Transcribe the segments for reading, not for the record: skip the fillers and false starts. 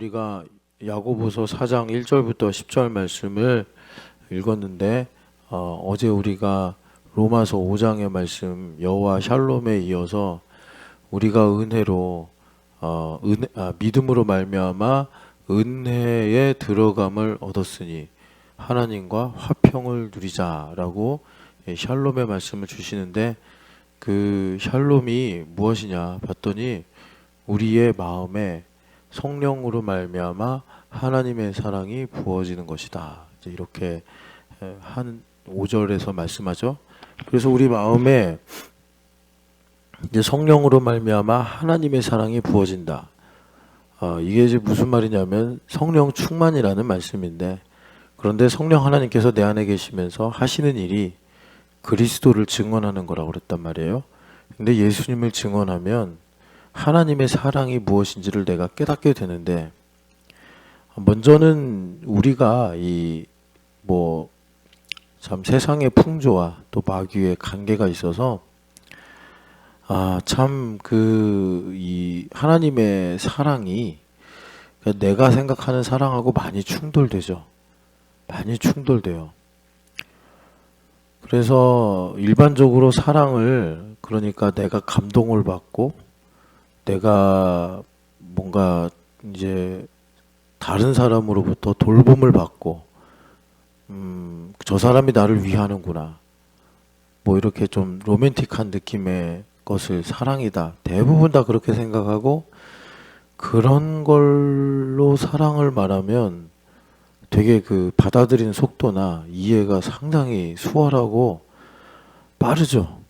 우리가 야고보서 4장 1절부터 10절 말씀을 읽었는데 어제 우리가 로마서 5장의 말씀 여호와 샬롬에 이어서 우리가 은혜로 믿음으로 말미암아 은혜에 들어감을 얻었으니 하나님과 화평을 누리자라고 샬롬의 말씀을 주시는데, 그 샬롬이 무엇이냐 봤더니 우리의 마음에 성령으로 말미암아 하나님의 사랑이 부어지는 것이다. 이렇게 한 5절에서 말씀하죠. 그래서 우리 마음에 이제 성령으로 말미암아 하나님의 사랑이 부어진다. 이게 이제 무슨 말이냐면 성령 충만이라는 말씀인데, 그런데 성령 하나님께서 내 안에 계시면서 하시는 일이 그리스도를 증언하는 거라고 그랬단 말이에요. 근데 예수님을 증언하면 하나님의 사랑이 무엇인지를 내가 깨닫게 되는데, 먼저는 우리가 참 세상의 풍조와 또 마귀의 관계가 있어서 참 이 하나님의 사랑이 내가 생각하는 사랑하고 많이 충돌되죠. 많이 충돌돼요. 그래서 일반적으로 사랑을, 그러니까 내가 감동을 받고 내가 뭔가 이제 다른 사람으로부터 돌봄을 받고 저 사람이 나를 위하는구나, 뭐 이렇게 좀 로맨틱한 느낌의 것을 사랑이다, 대부분 다 그렇게 생각하고, 그런 걸로 사랑을 말하면 되게 그 받아들이는 속도나 이해가 상당히 수월하고 빠르죠.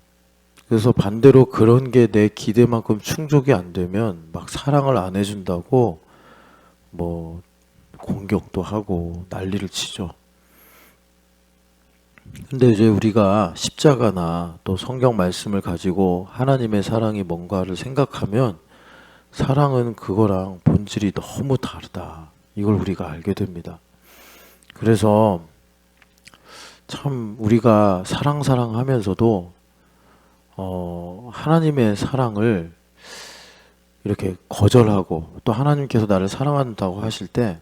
그래서 반대로 그런 게 내 기대만큼 충족이 안 되면 막 사랑을 안 해준다고 뭐 공격도 하고 난리를 치죠. 근데 이제 우리가 십자가나 또 성경 말씀을 가지고 하나님의 사랑이 뭔가를 생각하면 사랑은 그거랑 본질이 너무 다르다, 이걸 우리가 알게 됩니다. 그래서 참 우리가 사랑 하면서도 하나님의 사랑을 이렇게 거절하고 또 하나님께서 나를 사랑한다고 하실 때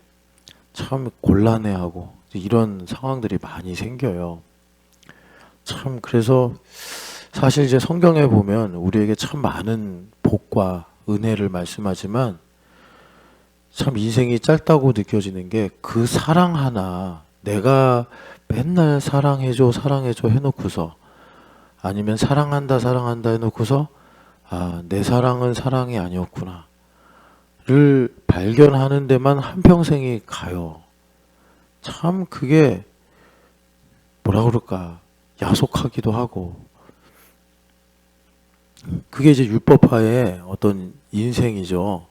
참 곤란해하고 이런 상황들이 많이 생겨요. 참 그래서 사실 이제 성경에 보면 우리에게 참 많은 복과 은혜를 말씀하지만 참 인생이 짧다고 느껴지는 게, 그 사랑 하나 내가 맨날 사랑해줘 해놓고서, 아니면 사랑한다 해놓고서 내 사랑은 사랑이 아니었구나 를 발견하는 데만 한평생이 가요. 참 그게 뭐라 그럴까, 야속하기도 하고, 그게 이제 율법화의 어떤 인생이죠.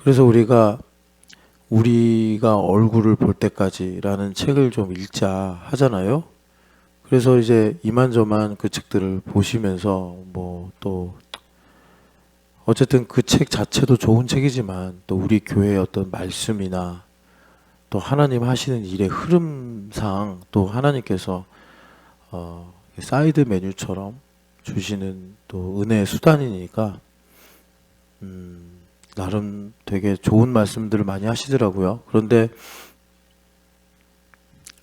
그래서 우리가 얼굴을 볼 때까지라는 책을 좀 읽자 하잖아요. 그래서 이제 이만저만 그 책들을 보시면서 뭐 또 어쨌든 그 책 자체도 좋은 책이지만 또 우리 교회의 어떤 말씀이나 또 하나님 하시는 일의 흐름상 또 하나님께서 사이드 메뉴처럼 주시는 또 은혜의 수단이니까 나름 되게 좋은 말씀들을 많이 하시더라고요. 그런데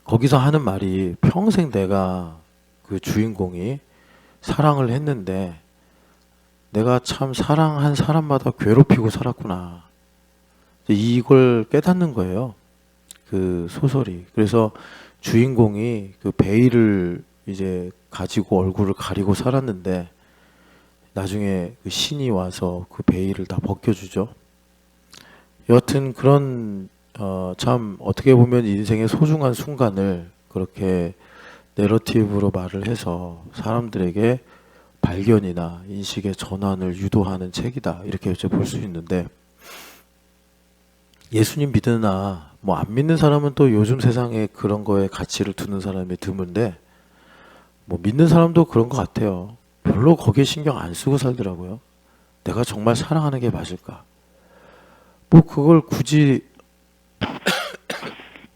거기서 하는 말이, 평생 내가 그 주인공이 사랑을 했는데 내가 참 사랑한 사람마다 괴롭히고 살았구나, 이걸 깨닫는 거예요, 그 소설이. 그래서 주인공이 그 베일을 이제 가지고 얼굴을 가리고 살았는데 나중에 그 신이 와서 그 베일을 다 벗겨주죠. 여하튼 그런 참 어떻게 보면 인생의 소중한 순간을 그렇게 내러티브로 말을 해서 사람들에게 발견이나 인식의 전환을 유도하는 책이다, 이렇게 볼 수 있는데, 예수님 믿으나 뭐 안 믿는 사람은 또 요즘 세상에 그런 거에 가치를 두는 사람이 드문데, 뭐 믿는 사람도 그런 것 같아요. 별로 거기에 신경 안 쓰고 살더라고요. 내가 정말 사랑하는 게 맞을까? 뭐 그걸 굳이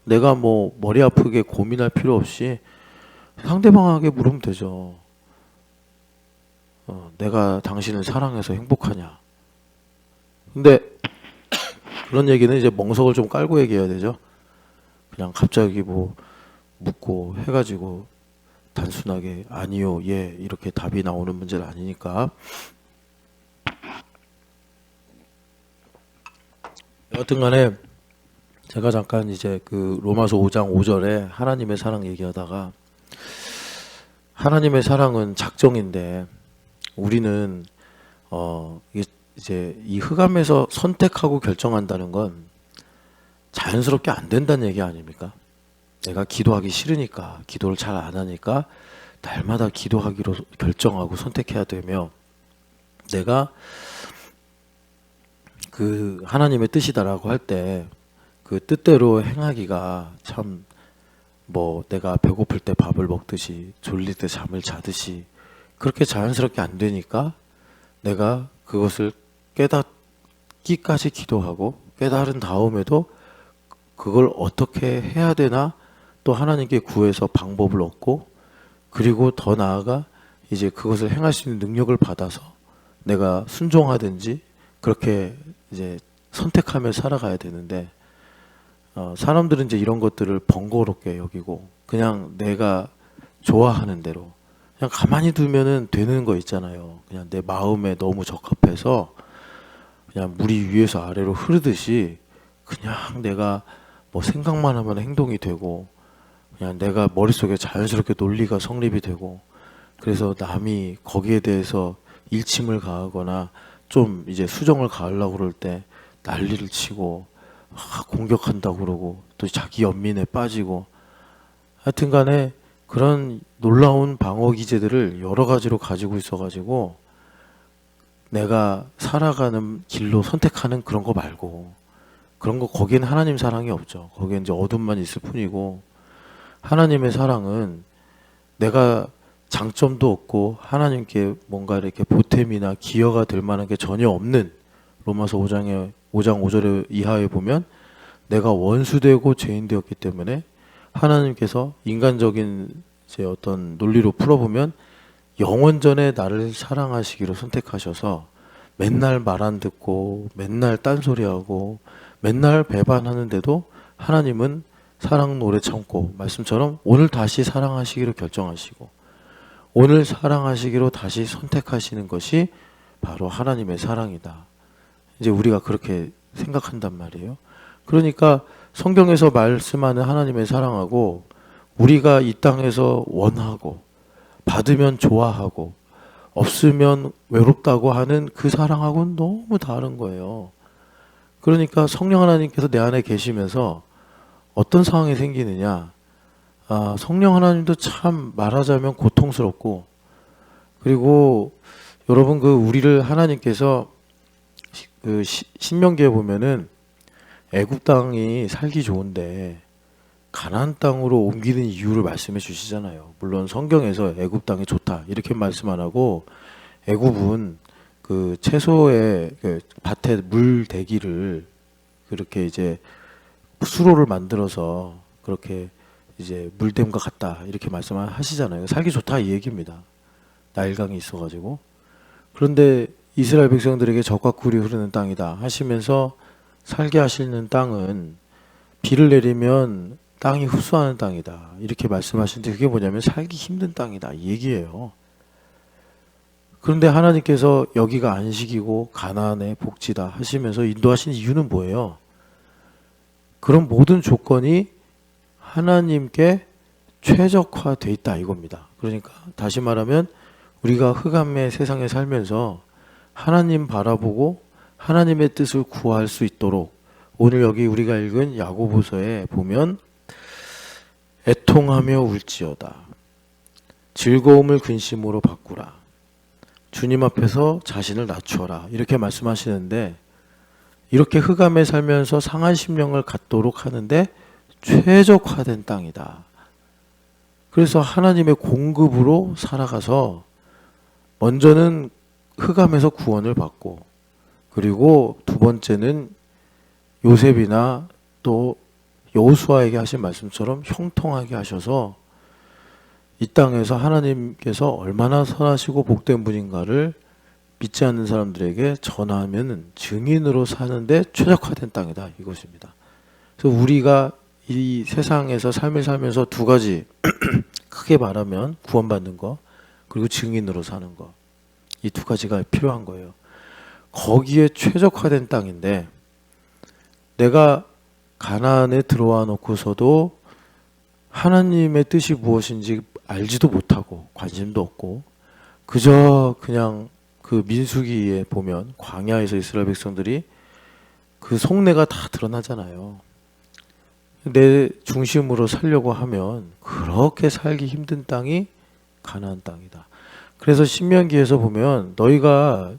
내가 뭐 머리 아프게 고민할 필요 없이 상대방에게 물으면 되죠. 내가 당신을 사랑해서 행복하냐? 근데 그런 얘기는 이제 멍석을 좀 깔고 얘기해야 되죠. 그냥 갑자기 뭐 묻고 해가지고 단순하게 아니요, 예 이렇게 답이 나오는 문제는 아니니까. 여하튼간에 제가 잠깐 이제 그 로마서 5장 5절에 하나님의 사랑 얘기하다가, 하나님의 사랑은 작정인데 우리는 이제 이 흑암에서 선택하고 결정한다는 건 자연스럽게 안 된다는 얘기 아닙니까? 내가 기도하기 싫으니까, 기도를 잘 안 하니까 날마다 기도하기로 결정하고 선택해야 되며, 내가 그 하나님의 뜻이다라고 할 때 그 뜻대로 행하기가 참, 뭐 내가 배고플 때 밥을 먹듯이 졸릴 때 잠을 자듯이 그렇게 자연스럽게 안 되니까 내가 그것을 깨닫기까지 기도하고, 깨달은 다음에도 그걸 어떻게 해야 되나 또 하나님께 구해서 방법을 얻고, 그리고 더 나아가 이제 그것을 행할 수 있는 능력을 받아서 내가 순종하든지 그렇게 이제 선택하며 살아가야 되는데, 사람들은 이제 이런 것들을 번거롭게 여기고 그냥 내가 좋아하는 대로 그냥 가만히 두면은 되는 거 있잖아요. 그냥 내 마음에 너무 적합해서 그냥 물이 위에서 아래로 흐르듯이 그냥 내가 뭐 생각만 하면 행동이 되고, 그냥 내가 머릿속에 자연스럽게 논리가 성립이 되고, 그래서 남이 거기에 대해서 일침을 가하거나 좀 이제 수정을 가하려고 그럴 때 난리를 치고 공격한다고 그러고 또 자기 연민에 빠지고, 하여튼 간에 그런 놀라운 방어 기제들을 여러 가지로 가지고 있어가지고 내가 살아가는 길로 선택하는 그런 거 말고, 그런 거 거기엔 하나님 사랑이 없죠. 거기엔 이제 어둠만 있을 뿐이고, 하나님의 사랑은 내가 장점도 없고 하나님께 뭔가 이렇게 보탬이나 기여가 될 만한 게 전혀 없는, 로마서 5장 5절 이하에 보면 내가 원수되고 죄인되었기 때문에 하나님께서 인간적인 제 어떤 논리로 풀어보면 영원전에 나를 사랑하시기로 선택하셔서 맨날 말 안 듣고 맨날 딴소리하고 맨날 배반하는데도 하나님은 사랑 노래 참고, 말씀처럼 오늘 다시 사랑하시기로 결정하시고 오늘 사랑하시기로 다시 선택하시는 것이 바로 하나님의 사랑이다. 이제 우리가 그렇게 생각한단 말이에요. 그러니까 성경에서 말씀하는 하나님의 사랑하고 우리가 이 땅에서 원하고 받으면 좋아하고 없으면 외롭다고 하는 그 사랑하고는 너무 다른 거예요. 그러니까 성령 하나님께서 내 안에 계시면서 어떤 상황이 생기느냐, 성령 하나님도 참 말하자면 고통스럽고, 그리고 여러분 그 우리를 하나님께서 그 신명기에 보면은 애굽 땅이 살기 좋은데 가나안 땅으로 옮기는 이유를 말씀해 주시잖아요. 물론 성경에서 애굽 땅이 좋다 이렇게 말씀 안 하고, 애굽은 그 채소의 그 밭에 물 대기를 그렇게 이제 수로를 만들어서 그렇게 이제 물댐과 같다 이렇게 말씀하시잖아요. 살기 좋다 이 얘기입니다. 나일강이 있어가지고. 그런데 이스라엘 백성들에게 젖과 꿀이 흐르는 땅이다 하시면서 살게 하시는 땅은 비를 내리면 땅이 흡수하는 땅이다 이렇게 말씀하시는데, 그게 뭐냐면 살기 힘든 땅이다 이 얘기예요. 그런데 하나님께서 여기가 안식이고 가나안의 복지다 하시면서 인도하신 이유는 뭐예요? 그런 모든 조건이 하나님께 최적화되어 있다 이겁니다. 그러니까 다시 말하면 우리가 흑암의 세상에 살면서 하나님 바라보고 하나님의 뜻을 구할 수 있도록, 오늘 여기 우리가 읽은 야고보서에 보면 애통하며 울지어다, 즐거움을 근심으로 바꾸라, 주님 앞에서 자신을 낮추어라 이렇게 말씀하시는데, 이렇게 흑암에 살면서 상한 심령을 갖도록 하는데 최적화된 땅이다. 그래서 하나님의 공급으로 살아가서 먼저는 흑암에서 구원을 받고, 그리고 두 번째는 요셉이나 또 여호수아에게 하신 말씀처럼 형통하게 하셔서 이 땅에서 하나님께서 얼마나 선하시고 복된 분인가를 믿지 않는 사람들에게 전하면은 증인으로 사는데 최적화된 땅이다 이것입니다. 그래서 우리가 이 세상에서 삶을 살면서 두 가지 크게 말하면 구원받는 거 그리고 증인으로 사는 거, 이 두 가지가 필요한 거예요. 거기에 최적화된 땅인데 내가 가나안에 들어와 놓고서도 하나님의 뜻이 무엇인지 알지도 못하고 관심도 없고 그저 그냥 그 민수기에 보면 광야에서 이스라엘 백성들이 그 속내가 다 드러나잖아요. 내 중심으로 살려고 하면 그렇게 살기 힘든 땅이 가나안 땅이다. 그래서 신명기에서 보면 너희가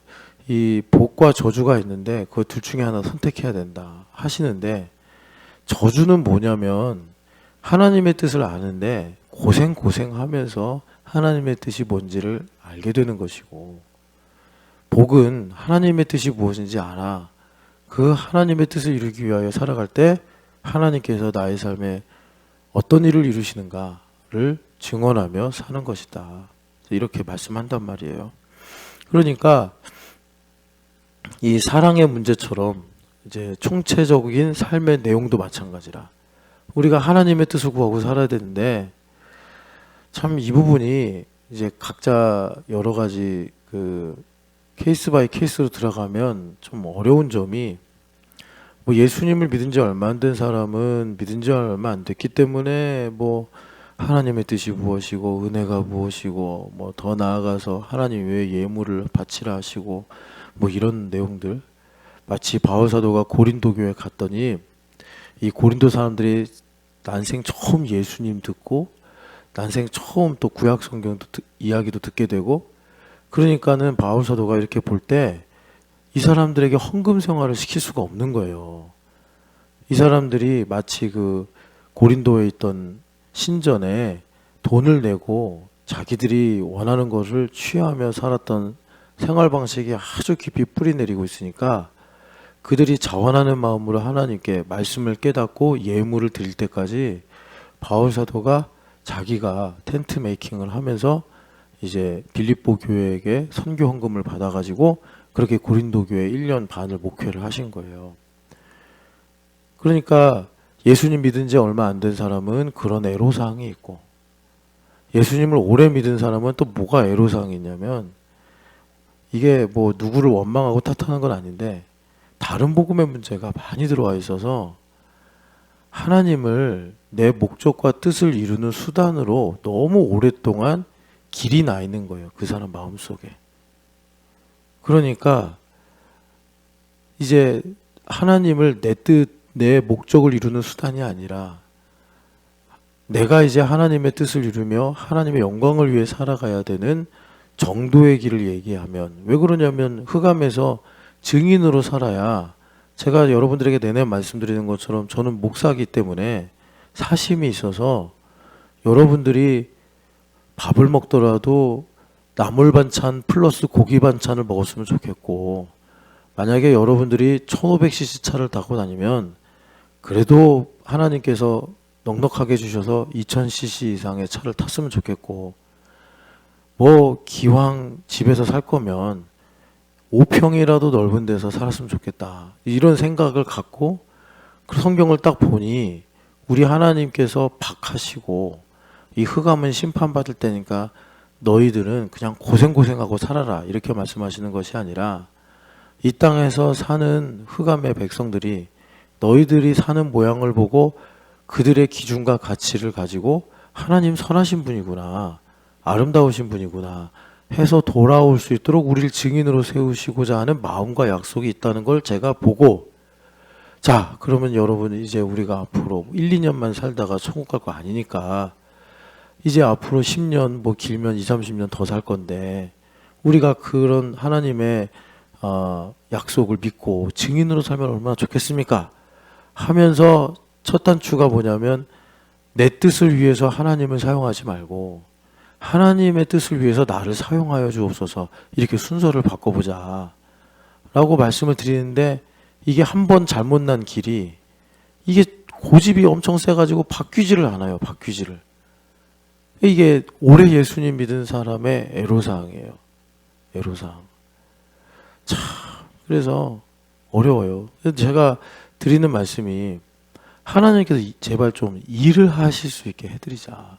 이 복과 저주가 있는데 그 둘 중에 하나 선택해야 된다 하시는데, 저주는 뭐냐면 하나님의 뜻을 아는데 고생하면서 하나님의 뜻이 뭔지를 알게 되는 것이고, 복은 하나님의 뜻이 무엇인지 알아 그 하나님의 뜻을 이루기 위하여 살아갈 때 하나님께서 나의 삶에 어떤 일을 이루시는가를 증언하며 사는 것이다, 이렇게 말씀한단 말이에요. 그러니까 이 사랑의 문제처럼 이제 총체적인 삶의 내용도 마찬가지라 우리가 하나님의 뜻을 구하고 살아야 되는데, 참 이 부분이 이제 각자 여러 가지 그 케이스 바이 케이스로 들어가면 좀 어려운 점이, 뭐 예수님을 믿은 지 얼마 안 된 사람은 믿은 지 얼마 안 됐기 때문에 뭐 하나님의 뜻이 무엇이고 은혜가 무엇이고 뭐 더 나아가서 하나님 왜 예물을 바치라 하시고 뭐 이런 내용들, 마치 바울 사도가 고린도 교회 갔더니 이 고린도 사람들이 난생 처음 예수님 듣고 난생 처음 또 구약 성경도 이야기도 듣게 되고, 그러니까는 바울 사도가 이렇게 볼 때 이 사람들에게 헌금 생활을 시킬 수가 없는 거예요. 이 사람들이 마치 그 고린도에 있던 신전에 돈을 내고 자기들이 원하는 것을 취하며 살았던 생활 방식이 아주 깊이 뿌리 내리고 있으니까 그들이 자원하는 마음으로 하나님께 말씀을 깨닫고 예물을 드릴 때까지 바울 사도가 자기가 텐트 메이킹을 하면서 이제 빌립보 교회에게 선교 헌금을 받아가지고 그렇게 고린도 교회 1년 반을 목회를 하신 거예요. 그러니까 예수님 믿은 지 얼마 안 된 사람은 그런 애로사항이 있고, 예수님을 오래 믿은 사람은 또 뭐가 애로사항이 있냐면, 이게 뭐 누구를 원망하고 탓하는 건 아닌데 다른 복음의 문제가 많이 들어와 있어서 하나님을 내 목적과 뜻을 이루는 수단으로 너무 오랫동안 길이 나 있는 거예요, 그 사람 마음속에. 그러니까 이제 하나님을 내 뜻, 내 목적을 이루는 수단이 아니라 내가 이제 하나님의 뜻을 이루며 하나님의 영광을 위해 살아가야 되는 정도의 길을 얘기하면, 왜 그러냐면 흑암에서 증인으로 살아야, 제가 여러분들에게 내내 말씀드리는 것처럼 저는 목사이기 때문에 사심이 있어서 여러분들이 밥을 먹더라도 나물 반찬 플러스 고기 반찬을 먹었으면 좋겠고, 만약에 여러분들이 1500cc 차를 타고 다니면 그래도 하나님께서 넉넉하게 주셔서 2000cc 이상의 차를 탔으면 좋겠고, 뭐 기왕 집에서 살 거면 5평이라도 넓은 데서 살았으면 좋겠다, 이런 생각을 갖고 그 성경을 딱 보니 우리 하나님께서 박하시고 이 흑암은 심판받을 때니까 너희들은 그냥 고생하고 살아라, 이렇게 말씀하시는 것이 아니라 이 땅에서 사는 흑암의 백성들이 너희들이 사는 모양을 보고 그들의 기준과 가치를 가지고 하나님 선하신 분이구나, 아름다우신 분이구나 해서 돌아올 수 있도록 우리를 증인으로 세우시고자 하는 마음과 약속이 있다는 걸 제가 보고, 자 그러면 여러분 이제 우리가 앞으로 1, 2년만 살다가 천국 갈 거 아니니까 이제 앞으로 10년 뭐 길면 20, 30년 더 살 건데 우리가 그런 하나님의 약속을 믿고 증인으로 살면 얼마나 좋겠습니까 하면서 첫 단추가 뭐냐면, 내 뜻을 위해서 하나님을 사용하지 말고 하나님의 뜻을 위해서 나를 사용하여 주옵소서, 이렇게 순서를 바꿔보자 라고 말씀을 드리는데, 이게 한 번 잘못 난 길이 이게 고집이 엄청 세가지고 바뀌지를 않아요. 바뀌지를. 이게 오래 예수님 믿은 사람의 애로사항이에요. 애로사항. 참 그래서 어려워요. 그래서 제가 드리는 말씀이 하나님께서 제발 좀 일을 하실 수 있게 해드리자.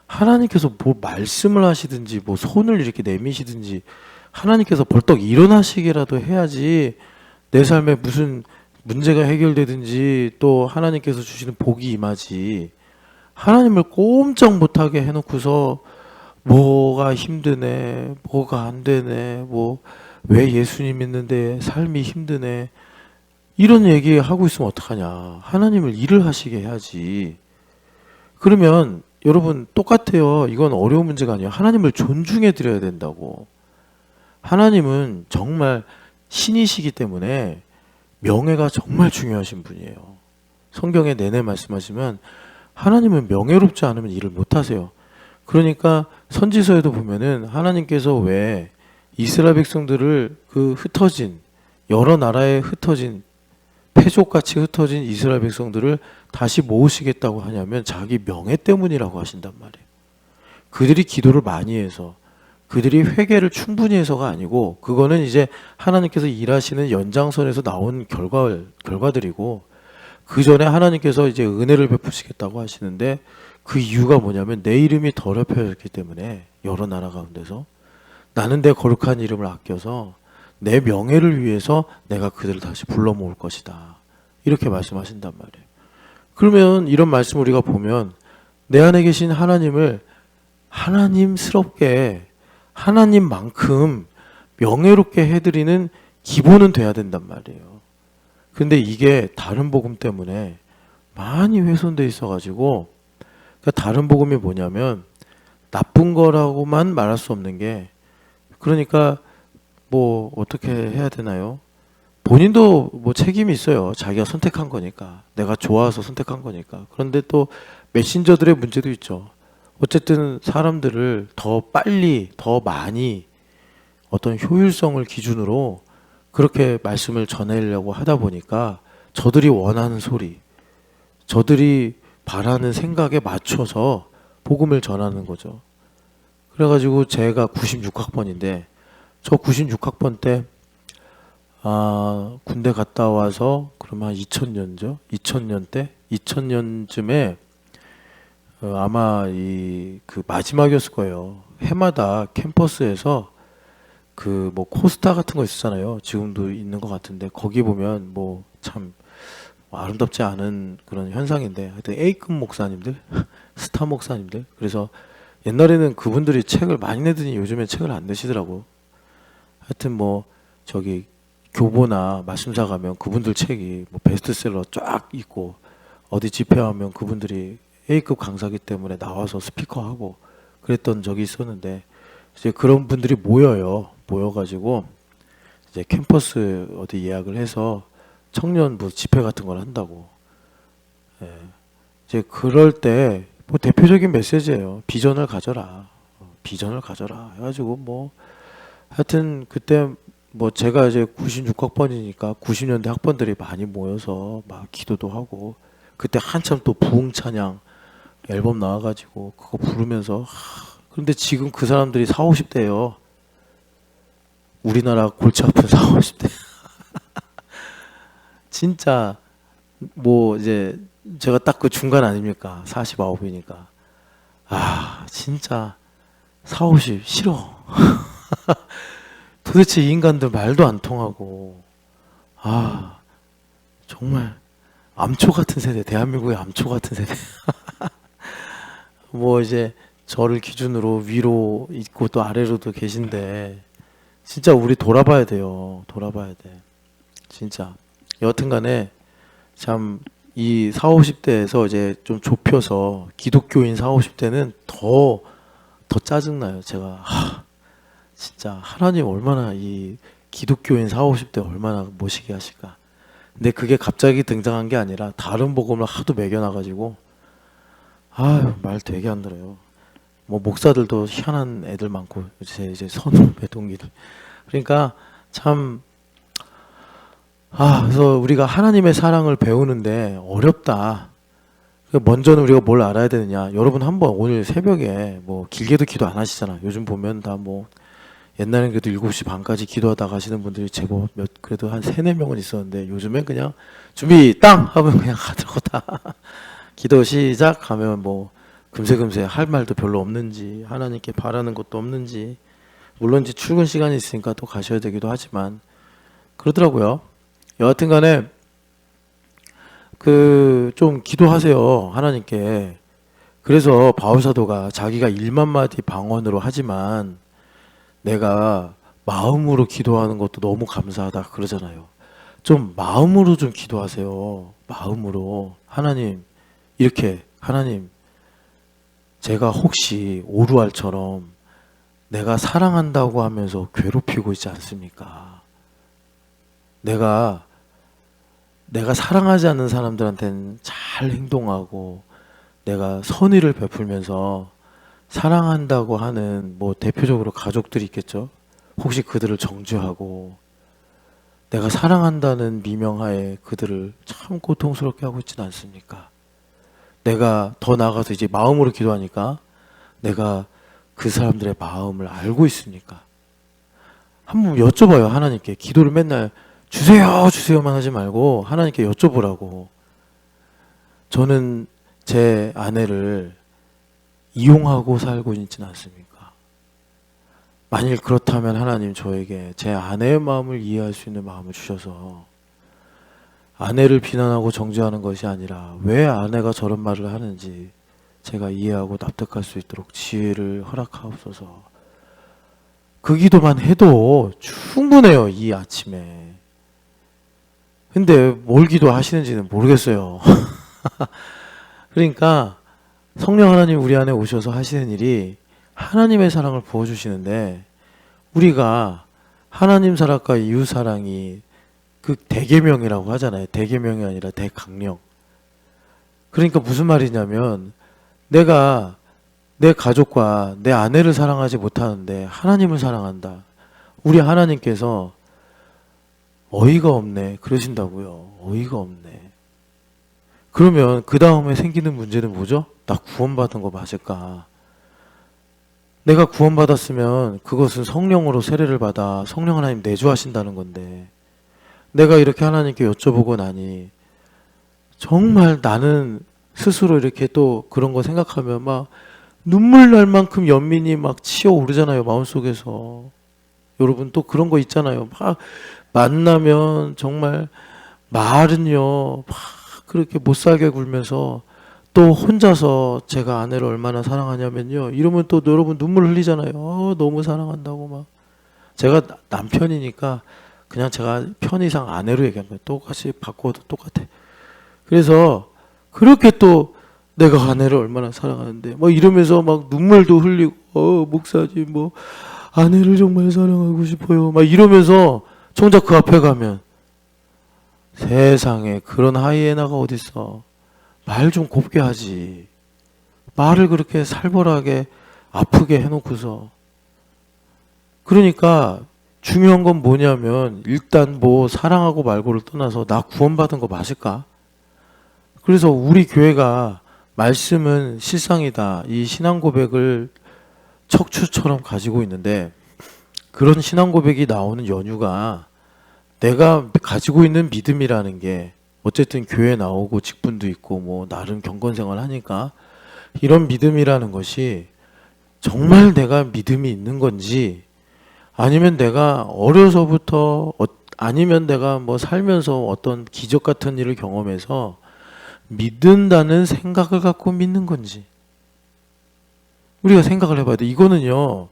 하나님께서 뭐 말씀을 하시든지 뭐 손을 이렇게 내미시든지 하나님께서 벌떡 일어나시기라도 해야지 내 삶에 무슨 문제가 해결되든지 또 하나님께서 주시는 복이 임하지. 하나님을 꼼짝 못하게 해놓고서 뭐가 힘드네, 뭐가 안 되네, 뭐 왜 예수님 믿는데 삶이 힘드네 이런 얘기 하고 있으면 어떡하냐. 하나님을 일을 하시게 해야지. 그러면 여러분 똑같아요. 이건 어려운 문제가 아니에요. 하나님을 존중해 드려야 된다고. 하나님은 정말 신이시기 때문에 명예가 정말 중요하신 분이에요. 성경에 내내 말씀하시면 하나님은 명예롭지 않으면 일을 못 하세요. 그러니까 선지서에도 보면은 하나님께서 왜 이스라엘 백성들을 그 흩어진 여러 나라에 흩어진 패족같이 흩어진 이스라엘 백성들을 다시 모으시겠다고 하냐면 자기 명예 때문이라고 하신단 말이에요. 그들이 기도를 많이 해서 그들이 회개를 충분히 해서가 아니고 그거는 이제 하나님께서 일하시는 연장선에서 나온 결과들이고 그 전에 하나님께서 이제 은혜를 베푸시겠다고 하시는데 그 이유가 뭐냐면 내 이름이 더럽혀졌기 때문에 여러 나라 가운데서 나는 내 거룩한 이름을 아껴서 내 명예를 위해서 내가 그들을 다시 불러 모을 것이다. 이렇게 말씀하신단 말이에요. 그러면 이런 말씀을 우리가 보면 내 안에 계신 하나님을 하나님스럽게 하나님만큼 명예롭게 해드리는 기본은 돼야 된단 말이에요. 근데 이게 다른 복음 때문에 많이 훼손돼 있어가지고 그러니까 다른 복음이 뭐냐면 나쁜 거라고만 말할 수 없는 게 그러니까 뭐 어떻게 해야 되나요? 본인도 뭐 책임이 있어요. 자기가 선택한 거니까. 내가 좋아서 선택한 거니까. 그런데 또 메신저들의 문제도 있죠. 어쨌든 사람들을 더 빨리, 더 많이 어떤 효율성을 기준으로 그렇게 말씀을 전하려고 하다 보니까 저들이 원하는 소리, 저들이 바라는 생각에 맞춰서 복음을 전하는 거죠. 그래가지고 제가 96학번인데 저 96학번 때 군대 갔다 와서 그러면 한 2000년죠? 2000년 때? 2000년쯤에 아마 그 마지막이었을 거예요. 해마다 캠퍼스에서 그 뭐 코스타 같은 거 있었잖아요. 지금도 있는 것 같은데 거기 보면 뭐 참 아름답지 않은 그런 현상인데 하여튼 A급 목사님들, 스타 목사님들. 그래서 옛날에는 그분들이 책을 많이 내더니 요즘엔 책을 안 내시더라고. 하여튼 뭐 저기 교보나 말씀사 가면 그분들 책이 뭐 베스트셀러 쫙 있고 어디 집회하면 그분들이 A급 강사기 때문에 나와서 스피커하고 그랬던 적이 있었는데 이제 그런 분들이 모여가지고 이제 캠퍼스 어디 예약을 해서 청년부 집회 같은 걸 한다고. 예. 이제 그럴 때 뭐 대표적인 메시지예요. 비전을 가져라. 비전을 가져라. 해가지고 뭐 하여튼 그때 뭐 제가 이제 96학번이니까 90년대 학번들이 많이 모여서 막 기도도 하고 그때 한참 또 부흥 찬양 앨범 나와가지고 그거 부르면서 그런데 지금 그 사람들이 40, 50대예요. 우리나라 골치 아픈 40, 50대. 진짜 뭐 이제 제가 딱 그 중간 아닙니까? 49이니까. 진짜 40, 50 싫어. 도대체 이 인간들 말도 안 통하고 정말 암초 같은 세대, 대한민국의 암초 같은 세대. 뭐 이제 저를 기준으로 위로 있고 또 아래로도 계신데 진짜 우리 돌아봐야 돼요. 돌아봐야 돼. 진짜. 여튼간에 참 이 40, 50대에서 이제 좀 좁혀서 기독교인 40, 50대는 더 짜증나요. 제가 진짜 하나님 얼마나 이 기독교인 40, 50대 얼마나 모시게 하실까. 근데 그게 갑자기 등장한 게 아니라 다른 복음을 하도 매겨놔가지고 말 되게 안 들어요. 뭐 목사들도 희한한 애들 많고 이제 선후배 동기들. 그러니까 참 그래서 우리가 하나님의 사랑을 배우는데 어렵다. 먼저는 우리가 뭘 알아야 되느냐. 여러분 한번 오늘 새벽에 뭐 길게도 기도 안 하시잖아. 요즘 보면 다 뭐 옛날엔 그래도 7시 반까지 기도하다 가시는 분들이 제법 그래도 한 3, 4명은 있었는데 요즘엔 그냥 준비 땅! 하면 그냥 가더라고 다. 기도 시작 하면 뭐 금세 할 말도 별로 없는지 하나님께 바라는 것도 없는지 물론 이제 출근 시간이 있으니까 또 가셔야 되기도 하지만 그러더라고요. 여하튼 간에 그 좀 기도하세요 하나님께. 그래서 바울사도가 자기가 1만 마디 방언으로 하지만 내가 마음으로 기도하는 것도 너무 감사하다 그러잖아요. 좀 마음으로 좀 기도하세요. 마음으로. 하나님 이렇게 하나님 제가 혹시 오루알처럼 내가 사랑한다고 하면서 괴롭히고 있지 않습니까? 내가 사랑하지 않는 사람들한테는 잘 행동하고 내가 선의를 베풀면서 사랑한다고 하는 뭐 대표적으로 가족들이 있겠죠. 혹시 그들을 정죄하고 내가 사랑한다는 미명하에 그들을 참 고통스럽게 하고 있지는 않습니까? 내가 더 나아가서 이제 마음으로 기도하니까 내가 그 사람들의 마음을 알고 있습니까? 한번 여쭤봐요 하나님께. 기도를 맨날 주세요만 하지 말고 하나님께 여쭤보라고. 저는 제 아내를 이용하고 살고 있지는 않습니까? 만일 그렇다면 하나님 저에게 제 아내의 마음을 이해할 수 있는 마음을 주셔서 아내를 비난하고 정죄하는 것이 아니라 왜 아내가 저런 말을 하는지 제가 이해하고 납득할 수 있도록 지혜를 허락하옵소서. 그 기도만 해도 충분해요 이 아침에. 근데 뭘 기도하시는지는 모르겠어요. 그러니까 성령 하나님 우리 안에 오셔서 하시는 일이 하나님의 사랑을 부어주시는데 우리가 하나님 사랑과 이웃 사랑이 그 대계명이라고 하잖아요. 대계명이 아니라 대강령. 그러니까 무슨 말이냐면 내가 내 가족과 내 아내를 사랑하지 못하는데 하나님을 사랑한다. 우리 하나님께서 어이가 없네 그러신다고요. 어이가 없네. 그러면 그 다음에 생기는 문제는 뭐죠? 나 구원받은 거 맞을까? 내가 구원받았으면 그것은 성령으로 세례를 받아 성령 하나님 내주하신다는 건데 내가 이렇게 하나님께 여쭤보고 나니 정말 나는 스스로 이렇게 또 그런 거 생각하면 막 눈물 날 만큼 연민이 막 치어오르잖아요 마음속에서. 여러분 또 그런 거 있잖아요. 막 만나면 정말 말은요 막 그렇게 못살게 굴면서 또 혼자서 제가 아내를 얼마나 사랑하냐면요 이러면 또 여러분 눈물 흘리잖아요. 너무 사랑한다고 막. 제가 남편이니까 그냥 제가 편의상 아내로 얘기합니다. 똑같이 바꿔도 똑같아. 그래서 그렇게 또 내가 아내를 얼마나 사랑하는데 막 이러면서 막 눈물도 흘리고 목사님 뭐 아내를 정말 사랑하고 싶어요 막 이러면서 정작 그 앞에 가면 세상에 그런 하이에나가 어딨어. 말 좀 곱게 하지. 말을 그렇게 살벌하게 아프게 해놓고서. 그러니까 중요한 건 뭐냐면 일단 뭐 사랑하고 말고를 떠나서 나 구원받은 거 맞을까? 그래서 우리 교회가 말씀은 실상이다. 이 신앙 고백을 척추처럼 가지고 있는데 그런 신앙 고백이 나오는 연유가 내가 가지고 있는 믿음이라는 게 어쨌든 교회 나오고 직분도 있고 뭐 나름 경건생활 하니까 이런 믿음이라는 것이 정말 내가 믿음이 있는 건지 아니면 내가 어려서부터 아니면 내가 뭐 살면서 어떤 기적 같은 일을 경험해서 믿는다는 생각을 갖고 믿는 건지 우리가 생각을 해봐야 돼. 이거는요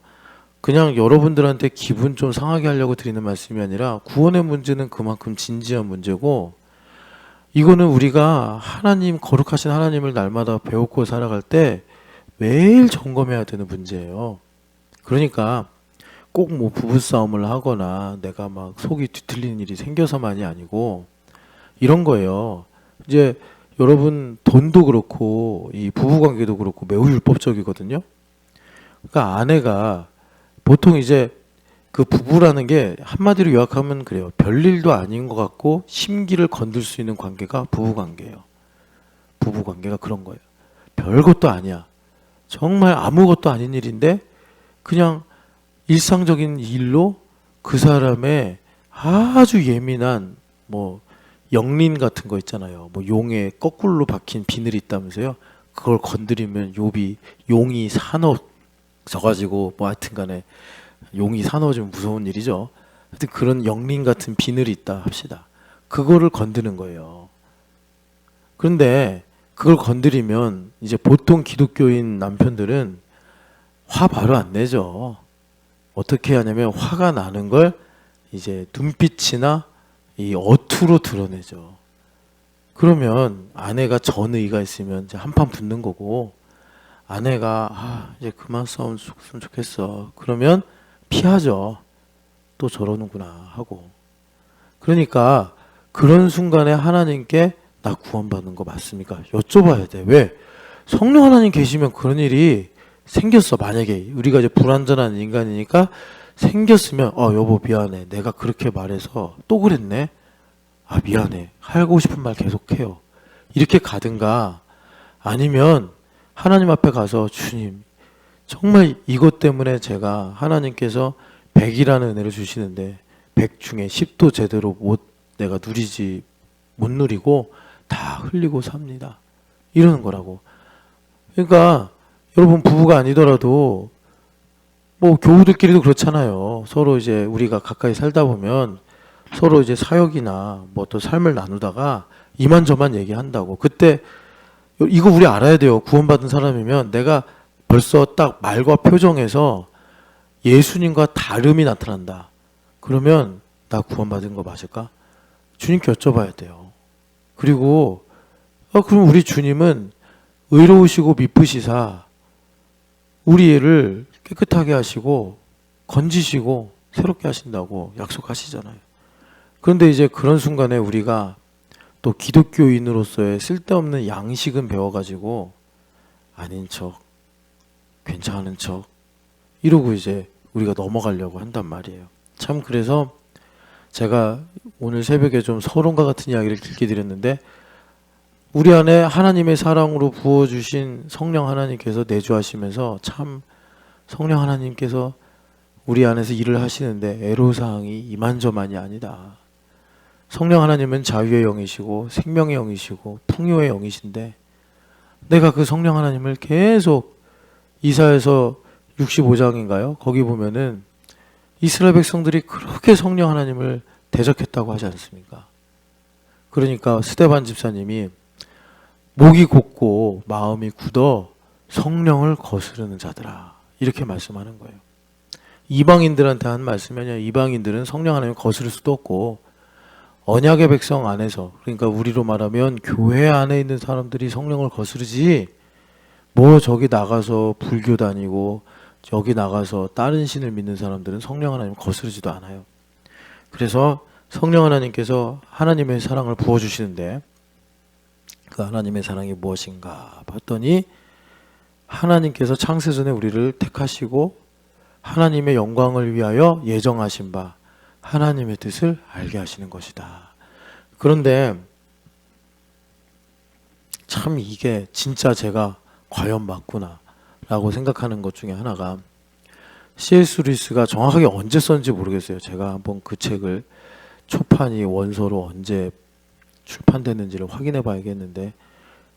그냥 여러분들한테 기분 좀 상하게 하려고 드리는 말씀이 아니라 구원의 문제는 그만큼 진지한 문제고 이거는 우리가 하나님 거룩하신 하나님을 날마다 배우고 살아갈 때 매일 점검해야 되는 문제예요. 그러니까 꼭 뭐 부부싸움을 하거나 내가 막 속이 뒤틀리는 일이 생겨서만이 아니고 이런 거예요. 이제 여러분 돈도 그렇고 이 부부관계도 그렇고 매우 율법적이거든요. 그러니까 아내가 보통 이제 그 부부라는 게 한마디로 요약하면 그래요. 별일도 아닌 것 같고 심기를 건들 수 있는 관계가 부부관계예요. 부부관계가 그런 거예요. 별것도 아니야. 정말 아무것도 아닌 일인데 그냥 일상적인 일로 그 사람의 아주 예민한 뭐 영린 같은 거 있잖아요. 뭐 용에 거꾸로 박힌 비늘이 있다면서요. 그걸 건드리면 용이 사나워져가지고 뭐 하여튼간에 용이 사나워지면 무서운 일이죠. 하여튼 그런 영린 같은 비늘이 있다 합시다. 그거를 건드는 거예요. 그런데 그걸 건드리면 이제 보통 기독교인 남편들은 화 바로 안 내죠. 어떻게 하냐면 화가 나는 걸 이제 눈빛이나 이 어투로 드러내죠. 그러면 아내가 전의가 있으면 이제 한판 붙는 거고, 아내가 이제 그만 싸웠으면 좋겠어. 그러면 피하죠. 또 저러는구나 하고. 그러니까 그런 순간에 하나님께 나 구원받는 거 맞습니까? 여쭤봐야 돼. 왜? 성령 하나님 계시면 그런 일이 생겼어. 만약에 우리가 이제 불완전한 인간이니까 생겼으면 여보 미안해. 내가 그렇게 말해서 또 그랬네. 미안해. 하고 싶은 말 계속해요. 이렇게 가든가, 아니면 하나님 앞에 가서 주님 정말 이것 때문에 제가 하나님께서 100이라는 은혜를 주시는데 100 중에 10도 제대로 내가 못 누리고 다 흘리고 삽니다. 이러는 거라고. 그러니까 여러분 부부가 아니더라도 뭐 교우들끼리도 그렇잖아요. 서로 이제 우리가 가까이 살다 보면 서로 이제 사역이나 뭐 또 삶을 나누다가 이만저만 얘기한다고. 그때 이거 우리 알아야 돼요. 구원받은 사람이면 내가 벌써 딱 말과 표정에서 예수님과 다름이 나타난다. 그러면 나 구원받은 거 맞을까? 주님께 여쭤봐야 돼요. 그리고 그럼 우리 주님은 의로우시고 미쁘시사 우리 애를 깨끗하게 하시고 건지시고 새롭게 하신다고 약속하시잖아요. 그런데 이제 그런 순간에 우리가 또 기독교인으로서의 쓸데없는 양식은 배워가지고 아닌 척, 괜찮은 척 이러고 이제 우리가 넘어가려고 한단 말이에요. 참 그래서 제가 오늘 새벽에 좀 서론과 같은 이야기를 길게 드렸는데, 우리 안에 하나님의 사랑으로 부어주신 성령 하나님께서 내주하시면서 참 성령 하나님께서 우리 안에서 일을 하시는데 애로사항이 이만저만이 아니다. 성령 하나님은 자유의 영이시고 생명의 영이시고 풍요의 영이신데, 내가 그 성령 하나님을 계속 이사야서 65장인가요? 거기 보면은 이스라엘 백성들이 그렇게 성령 하나님을 대적했다고 하지 않습니까? 그러니까 스데반 집사님이 목이 곧고 마음이 굳어 성령을 거스르는 자들아 이렇게 말씀하는 거예요. 이방인들한테 한 말씀이냐, 이방인들은 성령 하나님을 거스를 수도 없고 언약의 백성 안에서, 그러니까 우리로 말하면 교회 안에 있는 사람들이 성령을 거스르지 뭐 저기 나가서 불교 다니고 저기 나가서 다른 신을 믿는 사람들은 성령 하나님을 거스르지도 않아요. 그래서 성령 하나님께서 하나님의 사랑을 부어주시는데, 그 하나님의 사랑이 무엇인가 봤더니 하나님께서 창세전에 우리를 택하시고 하나님의 영광을 위하여 예정하신 바 하나님의 뜻을 알게 하시는 것이다. 그런데 참 이게 진짜 제가 과연 맞구나 라고 생각하는 것 중에 하나가, C.S. 루이스가 정확하게 언제 썼는지 모르겠어요. 제가 한번 그 책을 초판이 원서로 언제 출판됐는지를 확인해 봐야겠는데,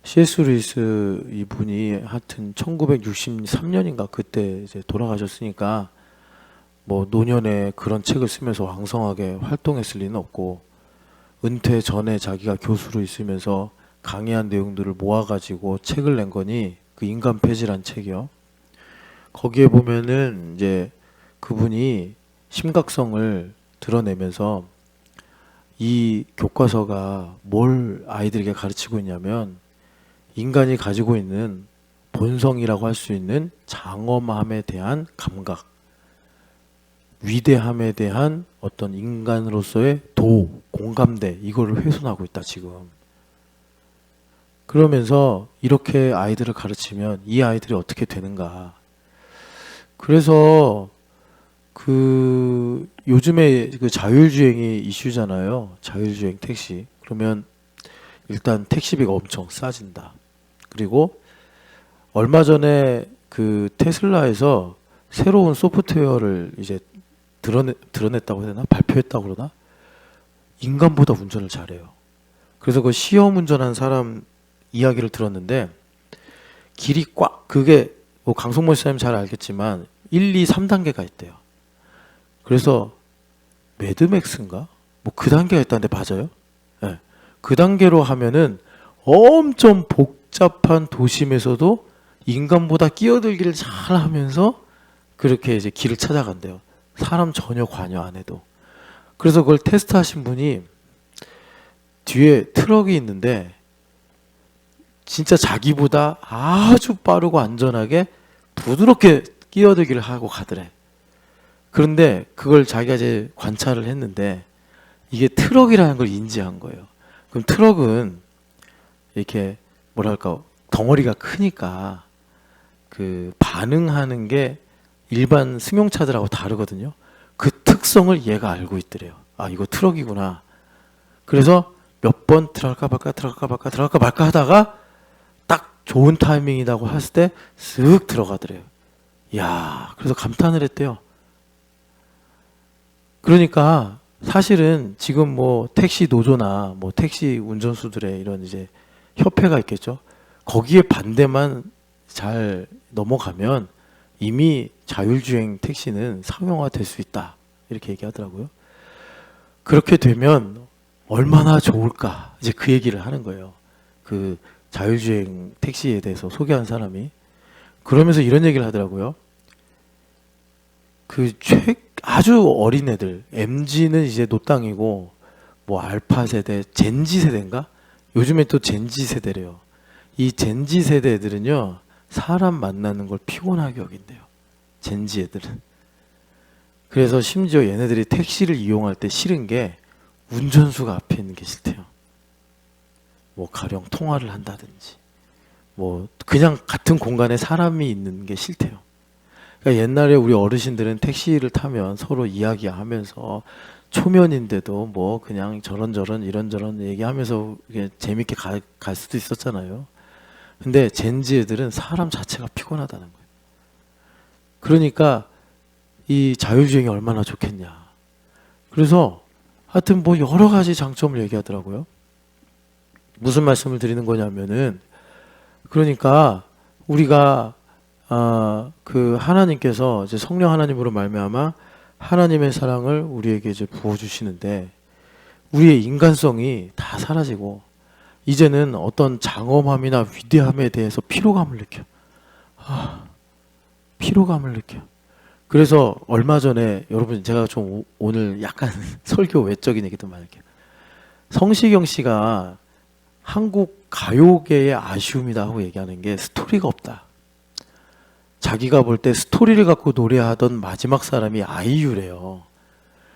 C.S. 루이스 이분이 하여튼 1963년인가 그때 이제 돌아가셨으니까 뭐 노년에 그런 책을 쓰면서 왕성하게 활동했을 리는 없고, 은퇴 전에 자기가 교수로 있으면서 강의한 내용들을 모아가지고 책을 낸 거니 그 인간 폐지란 책이요. 거기에 보면은 이제 그분이 심각성을 드러내면서 이 교과서가 뭘 아이들에게 가르치고 있냐면, 인간이 가지고 있는 본성이라고 할 수 있는 장엄함에 대한 감각, 위대함에 대한 어떤 인간으로서의 공감대, 이거를 훼손하고 있다 지금. 그러면서 이렇게 아이들을 가르치면 이 아이들이 어떻게 되는가. 그래서 그 요즘에 그 자율주행이 이슈잖아요. 자율주행 택시. 그러면 일단 택시비가 엄청 싸진다. 그리고 얼마 전에 그 테슬라에서 새로운 소프트웨어를 이제 드러냈다고 해야 되나? 발표했다고 그러나? 인간보다 운전을 잘해요. 그래서 그 시험 운전한 사람 이야기를 들었는데 길이 꽉 그게 뭐 강성모 씨님 잘 알겠지만 1, 2, 3단계가 있대요. 그래서 매드맥스인가? 뭐 그 단계가 있다는데 맞아요? 네. 그 단계로 하면은 엄청 복잡한 도심에서도 인간보다 끼어들기를 잘 하면서 그렇게 이제 길을 찾아간대요. 사람 전혀 관여 안 해도. 그래서 그걸 테스트하신 분이 뒤에 트럭이 있는데 진짜 자기보다 아주 빠르고 안전하게 부드럽게 끼어들기를 하고 가더래. 그런데 그걸 자기가 이제 관찰을 했는데 이게 트럭이라는 걸 인지한 거예요. 그럼 트럭은 이렇게 뭐랄까 덩어리가 크니까 그 반응하는 게 일반 승용차들하고 다르거든요. 그 특성을 얘가 알고 있더래요. 아, 이거 트럭이구나. 그래서 몇 번 들어갈까 말까 하다가 딱 좋은 타이밍이라고 했을 때 쓱 들어가더래요. 이야, 그래서 감탄을 했대요. 그러니까 사실은 지금 뭐 택시 노조나 뭐 택시 운전수들의 이런 이제 협회가 있겠죠. 거기에 반대만 잘 넘어가면 이미 자율주행 택시는 상용화 될 수 있다. 이렇게 얘기하더라고요. 그렇게 되면 얼마나 좋을까. 이제 그 얘기를 하는 거예요. 그 자율주행 택시에 대해서 소개한 사람이. 그러면서 이런 얘기를 하더라고요. 그 아주 어린 애들, MZ는 이제 노땅이고 뭐 알파 세대, 젠지 세대인가? 요즘에 또 젠지 세대래요. 이 젠지 세대 애들은요. 사람 만나는 걸 피곤하게 여긴대요. 젠지 애들은. 그래서 심지어 얘네들이 택시를 이용할 때 싫은 게 운전수가 앞에 있는 게 싫대요. 뭐 가령 통화를 한다든지 뭐 그냥 같은 공간에 사람이 있는 게 싫대요. 그러니까 옛날에 우리 어르신들은 택시를 타면 서로 이야기하면서 초면인데도 뭐 그냥 저런저런 이런저런 얘기하면서 재밌게 갈 수도 있었잖아요. 근데 젠지 애들은 사람 자체가 피곤하다는 거예요. 그러니까 이 자율주행이 얼마나 좋겠냐. 그래서 하여튼 뭐 여러 가지 장점을 얘기하더라고요. 무슨 말씀을 드리는 거냐면은 그러니까 우리가 그 하나님께서 이제 성령 하나님으로 말미암아 하나님의 사랑을 우리에게 이제 부어 주시는데 우리의 인간성이 다 사라지고 이제는 어떤 장엄함이나 위대함에 대해서 피로감을 느껴. 피로감을 느껴. 그래서 얼마 전에 여러분 제가 좀 오늘 약간 설교 외적인 얘기도 많이 할게요. 성시경 씨가 한국 가요계의 아쉬움이다 하고 얘기하는 게 스토리가 없다. 자기가 볼 때 스토리를 갖고 노래하던 마지막 사람이 아이유래요.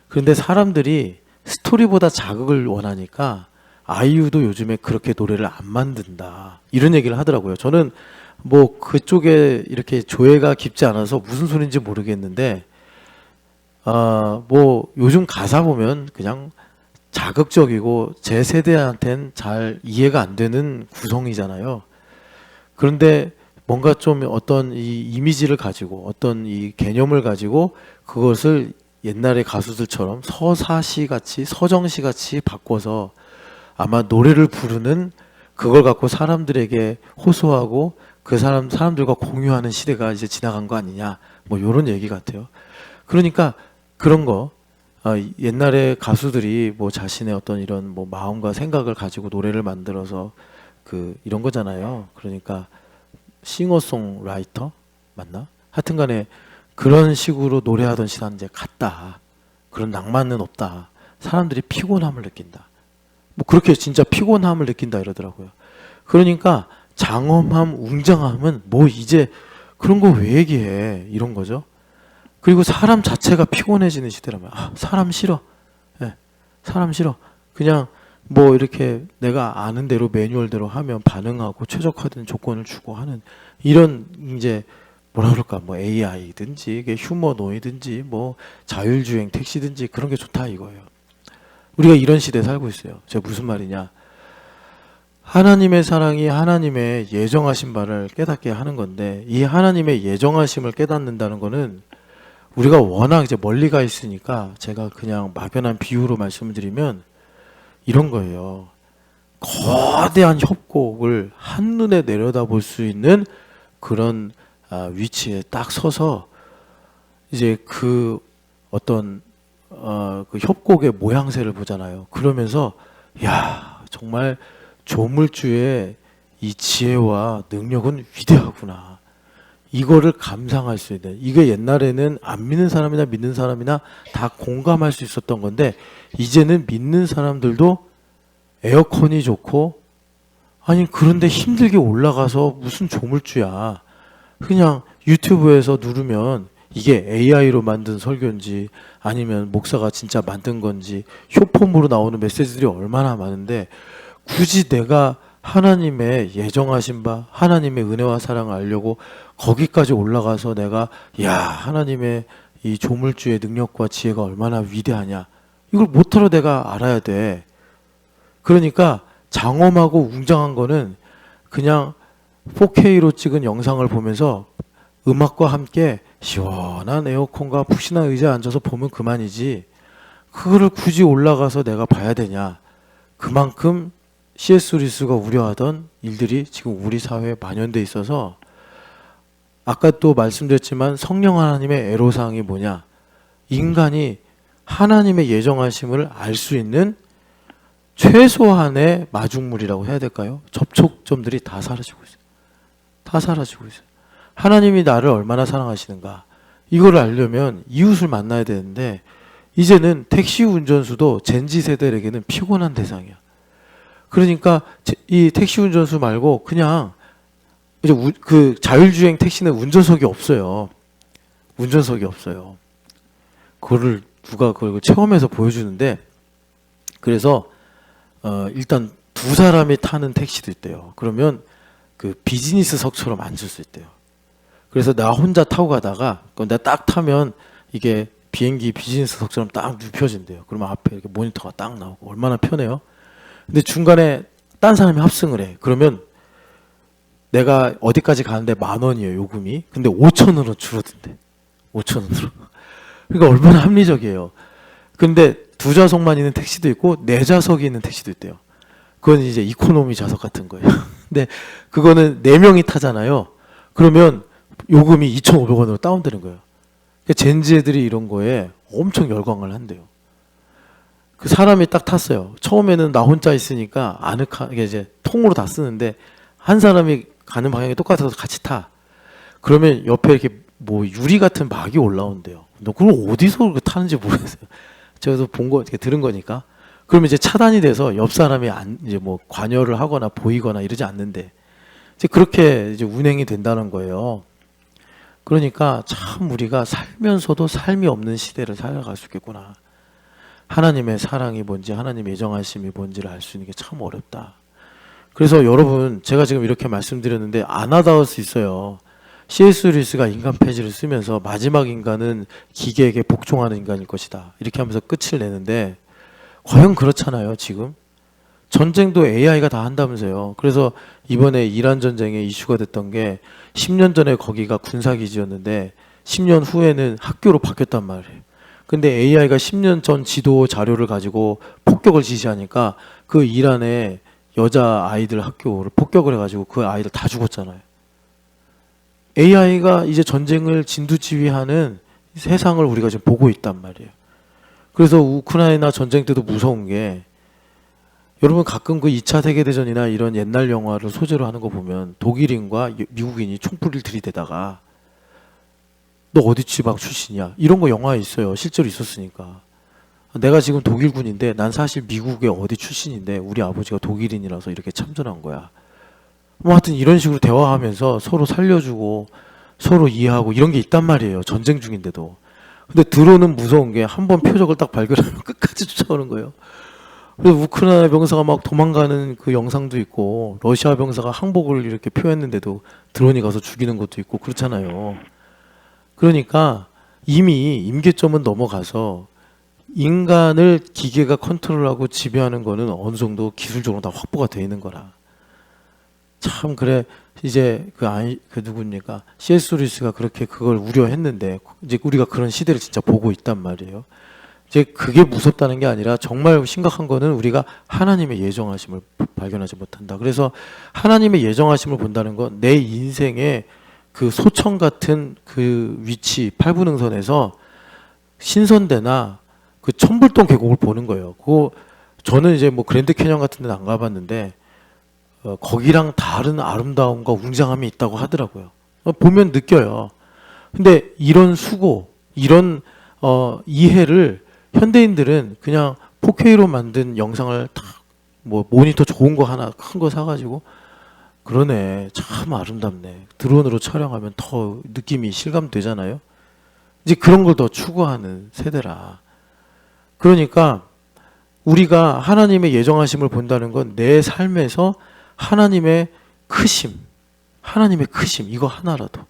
그런데 사람들이 스토리보다 자극을 원하니까 아이유도 요즘에 그렇게 노래를 안 만든다. 이런 얘기를 하더라고요. 저는 뭐 그쪽에 이렇게 조예가 깊지 않아서 무슨 소린지 모르겠는데 뭐 요즘 가사 보면 그냥 자극적이고 제 세대한테는 잘 이해가 안 되는 구성이잖아요. 그런데 뭔가 좀 어떤 이 이미지를 가지고 어떤 이 개념을 가지고 그것을 옛날의 가수들처럼 서사시 같이 서정시 같이 바꿔서 아마 노래를 부르는 그걸 갖고 사람들에게 호소하고 그 사람들과 공유하는 시대가 이제 지나간 거 아니냐 뭐 이런 얘기 같아요. 그러니까 그런 거 옛날에 가수들이 뭐 자신의 어떤 이런 뭐 마음과 생각을 가지고 노래를 만들어서 그 이런 거잖아요. 그러니까 싱어송라이터 맞나? 하여튼간에 그런 식으로 노래하던 시대는 이제 갔다. 그런 낭만은 없다. 사람들이 피곤함을 느낀다. 뭐 그렇게 진짜 피곤함을 느낀다 이러더라고요. 그러니까 장엄함, 웅장함은 뭐 이제 그런 거 왜 얘기해? 이런 거죠. 그리고 사람 자체가 피곤해지는 시대라면 사람 싫어. 네, 사람 싫어. 그냥 뭐 이렇게 내가 아는 대로 매뉴얼대로 하면 반응하고 최적화된 조건을 주고 하는 이런 이제 뭐라 그럴까 뭐 AI든지 이게 휴머노이든지 뭐 자율주행 택시든지 그런 게 좋다 이거예요. 우리가 이런 시대에 살고 있어요. 제가 무슨 말이냐? 하나님의 사랑이 하나님의 예정하신 바를 깨닫게 하는 건데, 이 하나님의 예정하심을 깨닫는다는 거는 우리가 워낙 이제 멀리 가 있으니까 제가 그냥 막연한 비유로 말씀을 드리면 이런 거예요. 거대한 협곡을 한눈에 내려다볼 수 있는 그런 위치에 딱 서서 이제 그 어떤 그 협곡의 모양새를 보잖아요. 그러면서 야, 정말 조물주의 이 지혜와 능력은 위대하구나. 이거를 감상할 수 있는, 이게 옛날에는 안 믿는 사람이나 믿는 사람이나 다 공감할 수 있었던 건데, 이제는 믿는 사람들도 에어컨이 좋고, 아니 그런데 힘들게 올라가서 무슨 조물주야, 그냥 유튜브에서 누르면 이게 AI로 만든 설교인지 아니면 목사가 진짜 만든 건지 쇼폼으로 나오는 메시지들이 얼마나 많은데, 굳이 내가 하나님의 예정하신 바, 하나님의 은혜와 사랑을 알려고 거기까지 올라가서 내가 야, 하나님의 이 조물주의 능력과 지혜가 얼마나 위대하냐, 이걸 못하러 내가 알아야 돼. 그러니까 장엄하고 웅장한 거는 그냥 4K로 찍은 영상을 보면서 음악과 함께 시원한 에어컨과 푹신한 의자에 앉아서 보면 그만이지, 그거를 굳이 올라가서 내가 봐야 되냐. 그만큼 C.S. 루이스가 우려하던 일들이 지금 우리 사회에 만연돼 있어서, 아까 또 말씀드렸지만 성령 하나님의 애로사항이 뭐냐, 인간이 하나님의 예정하심을 알 수 있는 최소한의 마중물이라고 해야 될까요? 접촉점들이 다 사라지고 있어요. 다 사라지고 있어요. 하나님이 나를 얼마나 사랑하시는가, 이걸 알려면 이웃을 만나야 되는데, 이제는 택시 운전수도 젠지 세대에게는 피곤한 대상이야. 그러니까 이 택시 운전수 말고 그냥 이제 그 자율주행 택시는 운전석이 없어요. 운전석이 없어요. 그거를 누가 그걸 체험해서 보여주는데, 그래서 일단 두 사람이 타는 택시도 있대요. 그러면 그 비즈니스석처럼 앉을 수 있대요. 그래서 나 혼자 타고 가다가 내가 딱 타면 이게 비행기 비즈니스석처럼 딱 눕혀진대요. 그러면 앞에 이렇게 모니터가 딱 나오고 얼마나 편해요. 근데 중간에 딴 사람이 합승을 해. 그러면 내가 어디까지 가는데 10,000원이에요, 요금이. 근데 5,000원으로 줄어든대. 5,000원으로. 그러니까 얼마나 합리적이에요. 근데 2좌석만 있는 택시도 있고 4좌석이 있는 택시도 있대요. 그건 이제 이코노미 좌석 같은 거예요. 근데 그거는 4명이 타잖아요. 그러면 요금이 2,500원으로 다운되는 거예요. 그러니까 젠지 애들이 이런 거에 엄청 열광을 한대요. 그 사람이 딱 탔어요. 처음에는 나 혼자 있으니까 아늑하게 이제 통으로 다 쓰는데, 한 사람이 가는 방향이 똑같아서 같이 타. 그러면 옆에 이렇게 뭐 유리 같은 막이 올라온대요. 너 그걸 어디서 그렇게 타는지 모르겠어요. 제가 본 거, 이렇게 들은 거니까. 그러면 이제 차단이 돼서 옆 사람이 이제 뭐 관여를 하거나 보이거나 이러지 않는데, 이제 그렇게 이제 운행이 된다는 거예요. 그러니까 참 우리가 살면서도 삶이 없는 시대를 살아갈 수 있겠구나. 하나님의 사랑이 뭔지, 하나님의 예정하심이 뭔지를 알 수 있는 게 참 어렵다. 그래서 여러분, 제가 지금 이렇게 말씀드렸는데 안 와닿을 수 있어요. C.S. 루이스가 인간 폐지를 쓰면서 마지막 인간은 기계에게 복종하는 인간일 것이다, 이렇게 하면서 끝을 내는데, 과연 그렇잖아요. 지금 전쟁도 AI가 다 한다면서요. 그래서 이번에 이란 전쟁에 이슈가 됐던 게 10년 전에 거기가 군사기지였는데 10년 후에는 학교로 바뀌었단 말이에요. 근데 AI가 10년 전 지도 자료를 가지고 폭격을 지시하니까 그 이란의 여자 아이들 학교를 폭격을 해가지고 그 아이들 다 죽었잖아요. AI가 이제 전쟁을 진두지휘하는 세상을 우리가 지금 보고 있단 말이에요. 그래서 우크라이나 전쟁 때도 무서운 게, 여러분 가끔 그 2차 세계대전이나 이런 옛날 영화를 소재로 하는 거 보면 독일인과 미국인이 총불을 들이대다가 너 어디 지방 출신이야, 이런 거 영화에 있어요. 실제로 있었으니까. 내가 지금 독일군인데 난 사실 미국의 어디 출신인데 우리 아버지가 독일인이라서 이렇게 참전한 거야. 뭐 하여튼 이런 식으로 대화하면서 서로 살려주고 서로 이해하고 이런 게 있단 말이에요. 전쟁 중인데도. 근데 드론은 무서운 게 한 번 표적을 딱 발견하면 끝까지 쫓아오는 거예요. 그래서 우크라이나 병사가 막 도망가는 그 영상도 있고, 러시아 병사가 항복을 이렇게 표했는데도 드론이 가서 죽이는 것도 있고 그렇잖아요. 그러니까 이미 임계점은 넘어가서 인간을 기계가 컨트롤하고 지배하는 거는 어느 정도 기술적으로 다 확보가 되어 있는 거라. 참 그래 이제 그 누굽니까 C.S. 루이스가 그렇게 그걸 우려했는데 이제 우리가 그런 시대를 진짜 보고 있단 말이에요. 이제 그게 무섭다는 게 아니라 정말 심각한 거는 우리가 하나님의 예정하심을 발견하지 못한다. 그래서 하나님의 예정하심을 본다는 건 내 인생의 그 소청 같은 그 위치 팔분응선에서 신선대나 그 천불동 계곡을 보는 거예요. 그거 저는 이제 뭐 그랜드 캐년 같은 데는 안 가봤는데 거기랑 다른 아름다움과 웅장함이 있다고 하더라고요. 보면 느껴요. 근데 이런 수고, 이런 이해를 현대인들은 그냥 4K로 만든 영상을 딱 뭐 모니터 좋은 거 하나 큰 거 사가지고 그러네 참 아름답네 드론으로 촬영하면 더 느낌이 실감되잖아요. 이제 그런 걸 더 추구하는 세대라. 그러니까 우리가 하나님의 예정하심을 본다는 건 내 삶에서 하나님의 크심 이거 하나라도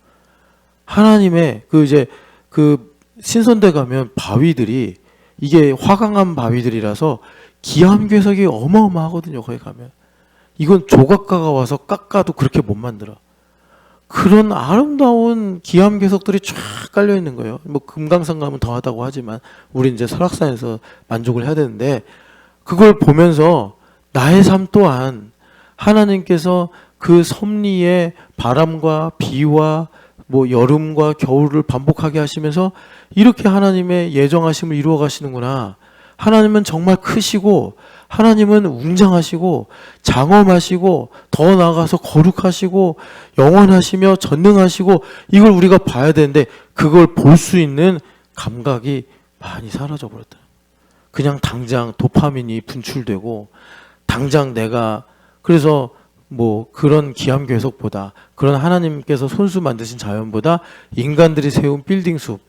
하나님의 그 이제 그 신선대 가면 바위들이 이게 화강암 바위들이라서 기암괴석이 어마어마하거든요. 거기 가면 이건 조각가가 와서 깎아도 그렇게 못 만들어. 그런 아름다운 기암괴석들이 쫙 깔려 있는 거예요. 뭐 금강산 가면 더하다고 하지만 우리 이제 설악산에서 만족을 해야 되는데 그걸 보면서 나의 삶 또한 하나님께서 그 섭리의 바람과 비와 뭐 여름과 겨울을 반복하게 하시면서 이렇게 하나님의 예정하심을 이루어 가시는구나. 하나님은 정말 크시고 하나님은 웅장하시고 장엄하시고 더 나아가서 거룩하시고 영원하시며 전능하시고 이걸 우리가 봐야 되는데 그걸 볼 수 있는 감각이 많이 사라져 버렸다. 그냥 당장 도파민이 분출되고 당장 내가 그래서 뭐 그런 기암괴석보다 그런 하나님께서 손수 만드신 자연보다 인간들이 세운 빌딩 숲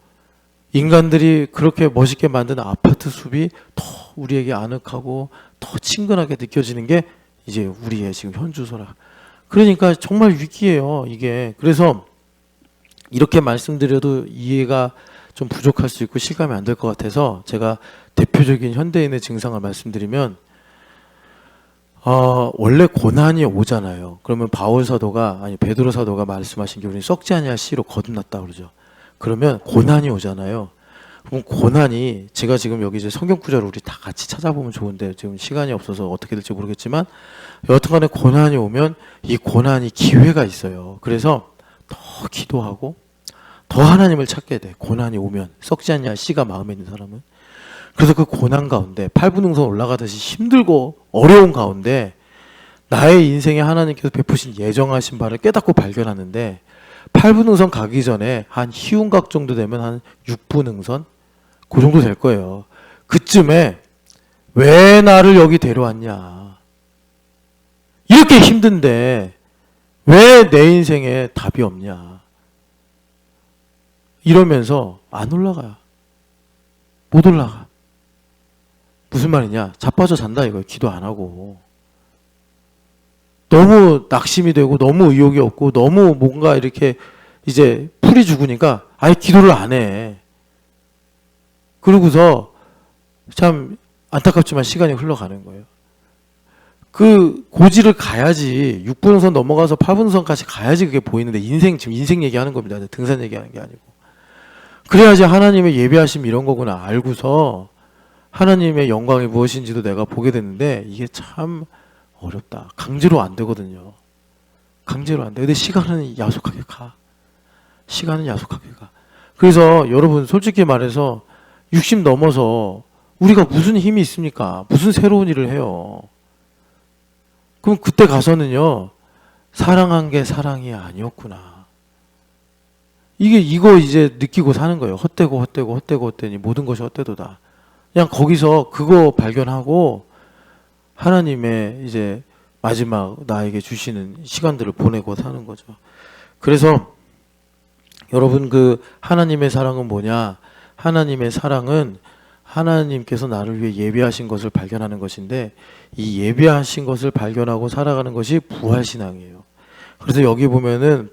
인간들이 그렇게 멋있게 만든 아파트 숲이 더 우리에게 아늑하고 더 친근하게 느껴지는 게 이제 우리의 지금 현주소라. 그러니까 정말 위기예요 이게. 그래서 이렇게 말씀드려도 이해가 좀 부족할 수 있고 실감이 안 될 것 같아서 제가 대표적인 현대인의 증상을 말씀드리면 원래 고난이 오잖아요. 그러면 바울 사도가 아니 베드로 사도가 말씀하신 게 우리 썩지 아니할 씨로 거듭났다 그러죠. 그러면 고난이 오잖아요. 그럼 고난이 제가 지금 여기 이제 성경 구절을 우리 다 같이 찾아보면 좋은데 지금 시간이 없어서 어떻게 될지 모르겠지만 여튼간에 고난이 오면 이 고난이 기회가 있어요. 그래서 더 기도하고 더 하나님을 찾게 돼. 고난이 오면 썩지 아니할 씨가 마음에 있는 사람은. 그래서 그 고난 가운데 팔분응선 올라가듯이 힘들고 어려운 가운데 나의 인생에 하나님께서 베푸신 예정하신 바를 깨닫고 발견하는데 8분응선 가기 전에 한 희운각 정도 되면 한 6분응선 그 정도 될 거예요. 그쯤에 왜 나를 여기 데려왔냐 이렇게 힘든데 왜 내 인생에 답이 없냐 이러면서 안 올라가요. 못 올라가. 무슨 말이냐 자빠져 잔다 이거예요. 기도 안 하고 너무 낙심이 되고 너무 의욕이 없고 너무 뭔가 이렇게 이제 풀이 죽으니까 아예 기도를 안 해. 그러고서 참 안타깝지만 시간이 흘러가는 거예요. 그 고지를 가야지 6분선 넘어가서 8분선까지 가야지 그게 보이는데 지금 인생 얘기하는 겁니다. 등산 얘기하는 게 아니고. 그래야지 하나님의 예배하심 이런 거구나 알고서 하나님의 영광이 무엇인지도 내가 보게 됐는데 이게 참 어렵다. 강제로 안 되거든요. 강제로 안 돼. 근데 시간은 야속하게 가. 시간은 야속하게 가. 그래서 여러분 솔직히 말해서 60 넘어서 우리가 무슨 힘이 있습니까? 무슨 새로운 일을 해요. 그럼 그때 가서는요. 사랑한 게 사랑이 아니었구나. 이거 이제 느끼고 사는 거예요. 헛되고 모든 것이 헛되도다. 그냥 거기서 그거 발견하고 하나님의 이제 마지막 나에게 주시는 시간들을 보내고 사는 거죠. 그래서 여러분 그 하나님의 사랑은 뭐냐? 하나님의 사랑은 하나님께서 나를 위해 예비하신 것을 발견하는 것인데 이 예비하신 것을 발견하고 살아가는 것이 부활신앙이에요. 그래서 여기 보면은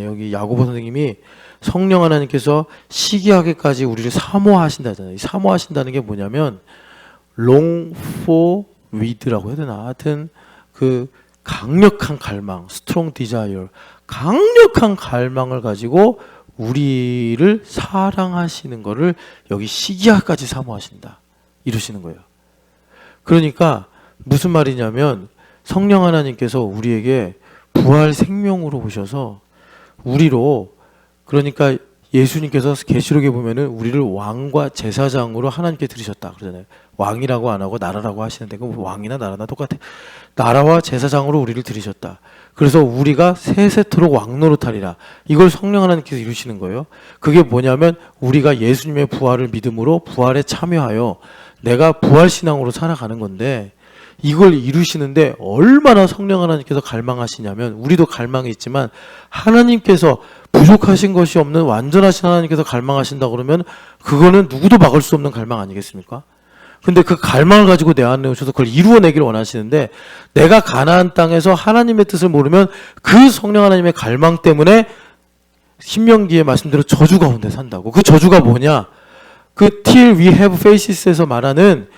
여기 야고보 선생님이 성령 하나님께서 시기하게까지 우리를 사모하신다잖아요. 사모하신다는 게 뭐냐면 long for wid라고 해야 되나? 하여튼 그 강력한 갈망, strong desire, 강력한 갈망을 가지고 우리를 사랑하시는 것을 여기 시기하까지 사모하신다. 이러시는 거예요. 그러니까 무슨 말이냐면 성령 하나님께서 우리에게 부활 생명으로 오셔서 우리로, 그러니까 예수님께서 계시록에 보면은 우리를 왕과 제사장으로 하나님께 들으셨다 그러잖아요. 왕이라고 안 하고 나라라고 하시는데 그 왕이나 나라나 똑같아. 나라와 제사장으로 우리를 들으셨다. 그래서 우리가 세세토록 왕노릇하리라. 이걸 성령 하나님께서 이루시는 거예요. 그게 뭐냐면 우리가 예수님의 부활을 믿음으로 부활에 참여하여 내가 부활신앙으로 살아가는 건데, 이걸 이루시는데 얼마나 성령 하나님께서 갈망하시냐면, 우리도 갈망이 있지만 하나님께서 부족하신 것이 없는 완전하신 하나님께서 갈망하신다 그러면 그거는 누구도 막을 수 없는 갈망 아니겠습니까? 근데 그 갈망을 가지고 내 안에 오셔서 그걸 이루어내기를 원하시는데, 내가 가나안 땅에서 하나님의 뜻을 모르면 그 성령 하나님의 갈망 때문에 신명기의 말씀대로 저주 가운데 산다고. 그 저주가 뭐냐? 그 till we have faces에서 말하는,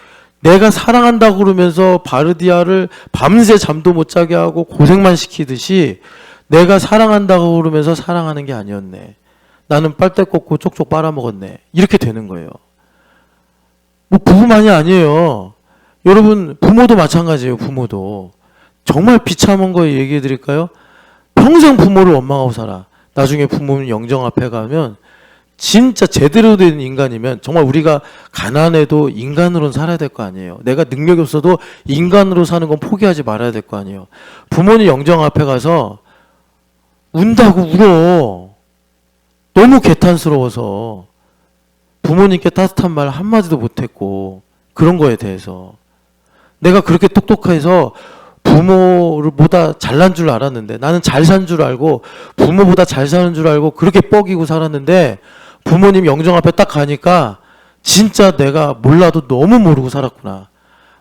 내가 사랑한다고 그러면서 바르디아를 밤새 잠도 못 자게 하고 고생만 시키듯이 내가 사랑한다고 그러면서 사랑하는 게 아니었네. 나는 빨대 꽂고 쪽쪽 빨아먹었네. 이렇게 되는 거예요. 뭐 부부만이 아니에요. 여러분 부모도 마찬가지예요. 부모도 정말 비참한 거 얘기해 드릴까요? 평생 부모를 원망하고 살아. 나중에 부모님 영정 앞에 가면 진짜 제대로 된 인간이면 정말 우리가 가난해도 인간으로는 살아야 될 거 아니에요. 내가 능력이 없어도 인간으로 사는 건 포기하지 말아야 될 거 아니에요. 부모님 영정 앞에 가서 운다고 울어. 너무 개탄스러워서 부모님께 따뜻한 말 한마디도 못했고, 그런 거에 대해서 내가 그렇게 똑똑해서 부모보다 잘난 줄 알았는데, 나는 잘 산 줄 알고 부모보다 잘 사는 줄 알고 그렇게 뻐기고 살았는데, 부모님 영정 앞에 딱 가니까 진짜 내가 몰라도 너무 모르고 살았구나.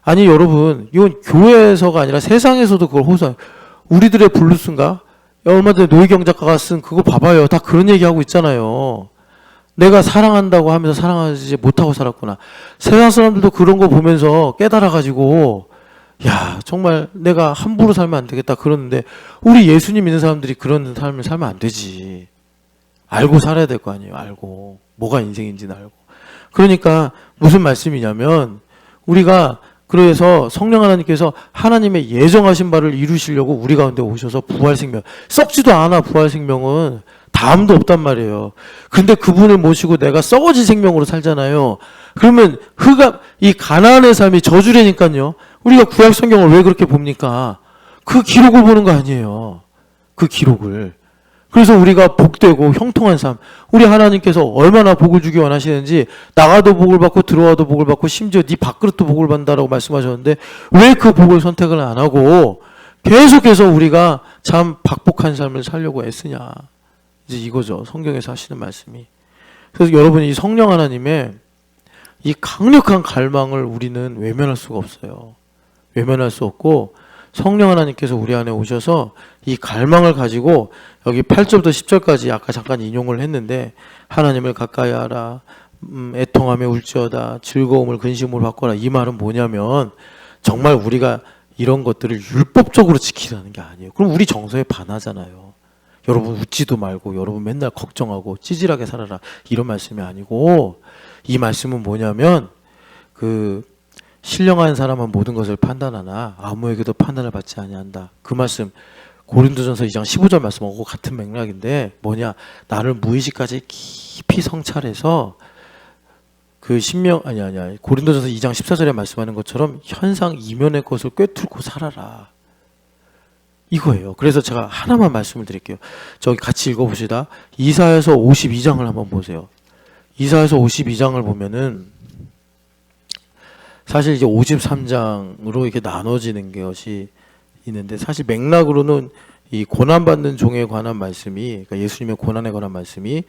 아니 여러분, 이건 교회에서가 아니라 세상에서도 그걸 호소해요. 우리들의 블루스인가? 얼마 전에 노희경 작가가 쓴 그거 봐봐요. 다 그런 얘기하고 있잖아요. 내가 사랑한다고 하면서 사랑하지 못하고 살았구나. 세상 사람들도 그런 거 보면서 깨달아가지고, 야 정말 내가 함부로 살면 안 되겠다 그러는데, 우리 예수님 믿는 사람들이 그런 삶을 살면 안 되지. 알고 살아야 될 거 아니에요. 알고 뭐가 인생인지는 알고. 그러니까 무슨 말씀이냐면, 우리가 그래서 성령 하나님께서 하나님의 예정하신 바를 이루시려고 우리 가운데 오셔서 부활 생명, 썩지도 않아. 부활 생명은 다음도 없단 말이에요. 근데 그분을 모시고 내가 썩어진 생명으로 살잖아요. 그러면 이 가나안의 삶이 저주라니까요. 우리가 구약 성경을 왜 그렇게 봅니까? 그 기록을 보는 거 아니에요. 그 기록을. 그래서 우리가 복되고 형통한 삶, 우리 하나님께서 얼마나 복을 주기 원하시는지, 나가도 복을 받고 들어와도 복을 받고 심지어 네 밥그릇도 복을 받는다라고 말씀하셨는데, 왜 그 복을 선택을 안 하고 계속해서 우리가 참 박복한 삶을 살려고 애쓰냐. 이제 이거죠. 성경에서 하시는 말씀이. 그래서 여러분이 이 성령 하나님의 이 강력한 갈망을 우리는 외면할 수가 없어요. 외면할 수 없고, 성령 하나님께서 우리 안에 오셔서 이 갈망을 가지고, 여기 8절부터 10절까지 아까 잠깐 인용을 했는데, 하나님을 가까이 하라, 애통하며 울지어다, 즐거움을 근심으로 바꿔라. 이 말은 뭐냐면 정말 우리가 이런 것들을 율법적으로 지키라는 게 아니에요. 그럼 우리 정서에 반하잖아요. 여러분 웃지도 말고, 여러분 맨날 걱정하고 찌질하게 살아라, 이런 말씀이 아니고, 이 말씀은 뭐냐면, 신령한 사람은 모든 것을 판단하나 아무에게도 판단을 받지 아니한다. 그 말씀 고린도전서 2장 15절 말씀하고 같은 맥락인데, 뭐냐, 나를 무의식까지 깊이 성찰해서 고린도전서 2장 14절에 말씀하는 것처럼 현상 이면의 것을 꿰뚫고 살아라, 이거예요. 그래서 제가 하나만 말씀을 드릴게요. 저기 같이 읽어봅시다. 이사야서 52장을 한번 보세요. 이사야서 52장을 보면은 사실 이제 53장으로 이렇게 나눠지는 것이 있는데, 사실 맥락으로는 이 고난받는 종에 관한 말씀이, 그러니까 예수님의 고난에 관한 말씀이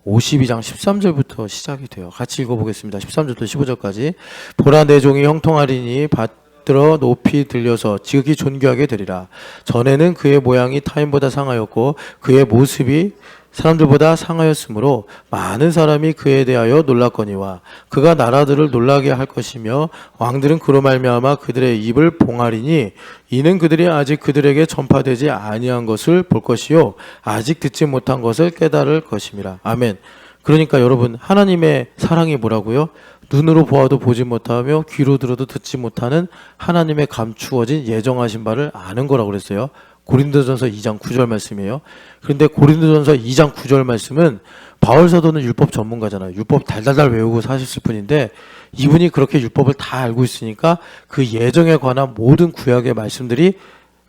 52장 13절부터 시작이 돼요. 같이 읽어보겠습니다. 13절부터 15절까지. 보라, 내 종이 형통하리니 받들어 높이 들려서 지극히 존귀하게 되리라. 전에는 그의 모양이 타인보다 상하였고 그의 모습이 사람들보다 상하였으므로 많은 사람이 그에 대하여 놀랐거니와 그가 나라들을 놀라게 할 것이며 왕들은 그로 말미암아 그들의 입을 봉하리니 이는 그들이 아직 그들에게 전파되지 아니한 것을 볼 것이요 아직 듣지 못한 것을 깨달을 것임이라. 아멘. 그러니까 여러분, 하나님의 사랑이 뭐라고요? 눈으로 보아도 보지 못하며 귀로 들어도 듣지 못하는 하나님의 감추어진 예정하신 바를 아는 거라고 그랬어요. 고린도전서 2장 9절 말씀이에요. 그런데 고린도전서 2장 9절 말씀은 바울 사도는 율법 전문가잖아요. 율법 달달달 외우고 사셨을 뿐인데 이분이 그렇게 율법을 다 알고 있으니까 그 예정에 관한 모든 구약의 말씀들이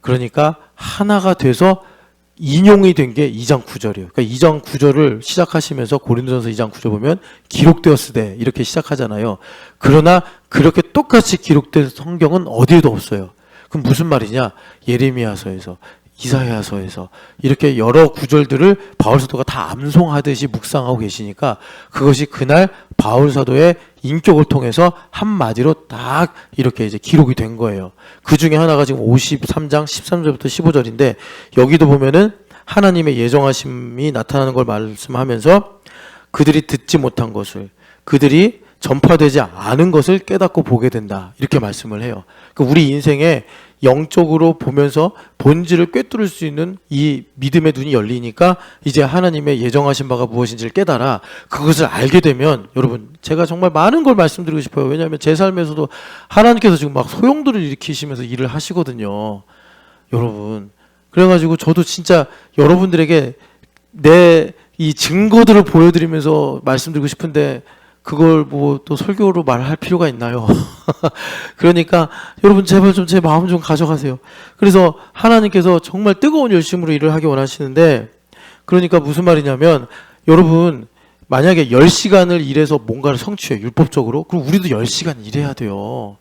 그러니까 하나가 돼서 인용이 된 게 2장 9절이에요. 그러니까 2장 9절을 시작하시면서 고린도전서 2장 9절 보면 기록되었으되 이렇게 시작하잖아요. 그러나 그렇게 똑같이 기록된 성경은 어디에도 없어요. 그럼 무슨 말이냐? 예레미야서에서, 이사야서에서 이렇게 여러 구절들을 바울 사도가 다 암송하듯이 묵상하고 계시니까 그것이 그날 바울 사도의 인격을 통해서 한마디로 딱 이렇게 이제 기록이 된 거예요. 그 중에 하나가 지금 53장 13절부터 15절인데 여기도 보면은 하나님의 예정하심이 나타나는 걸 말씀하면서 그들이 듣지 못한 것을, 그들이 전파되지 않은 것을 깨닫고 보게 된다. 이렇게 말씀을 해요. 우리 인생에 영적으로 보면서 본질을 꿰뚫을 수 있는 이 믿음의 눈이 열리니까 이제 하나님의 예정하신 바가 무엇인지를 깨달아 그것을 알게 되면 여러분, 제가 정말 많은 걸 말씀드리고 싶어요. 왜냐하면 제 삶에서도 하나님께서 지금 막 소용돌이를 일으키시면서 일을 하시거든요. 여러분. 그래가지고 저도 진짜 여러분들에게 내 이 증거들을 보여드리면서 말씀드리고 싶은데 그걸 뭐 또 설교로 말할 필요가 있나요? 그러니까 여러분 제발 좀 제 마음 좀 가져가세요. 그래서 하나님께서 정말 뜨거운 열심으로 일을 하기 원하시는데 그러니까 무슨 말이냐면 여러분 만약에 10시간을 일해서 뭔가를 성취해 율법적으로 그럼 우리도 10시간 일해야 돼요.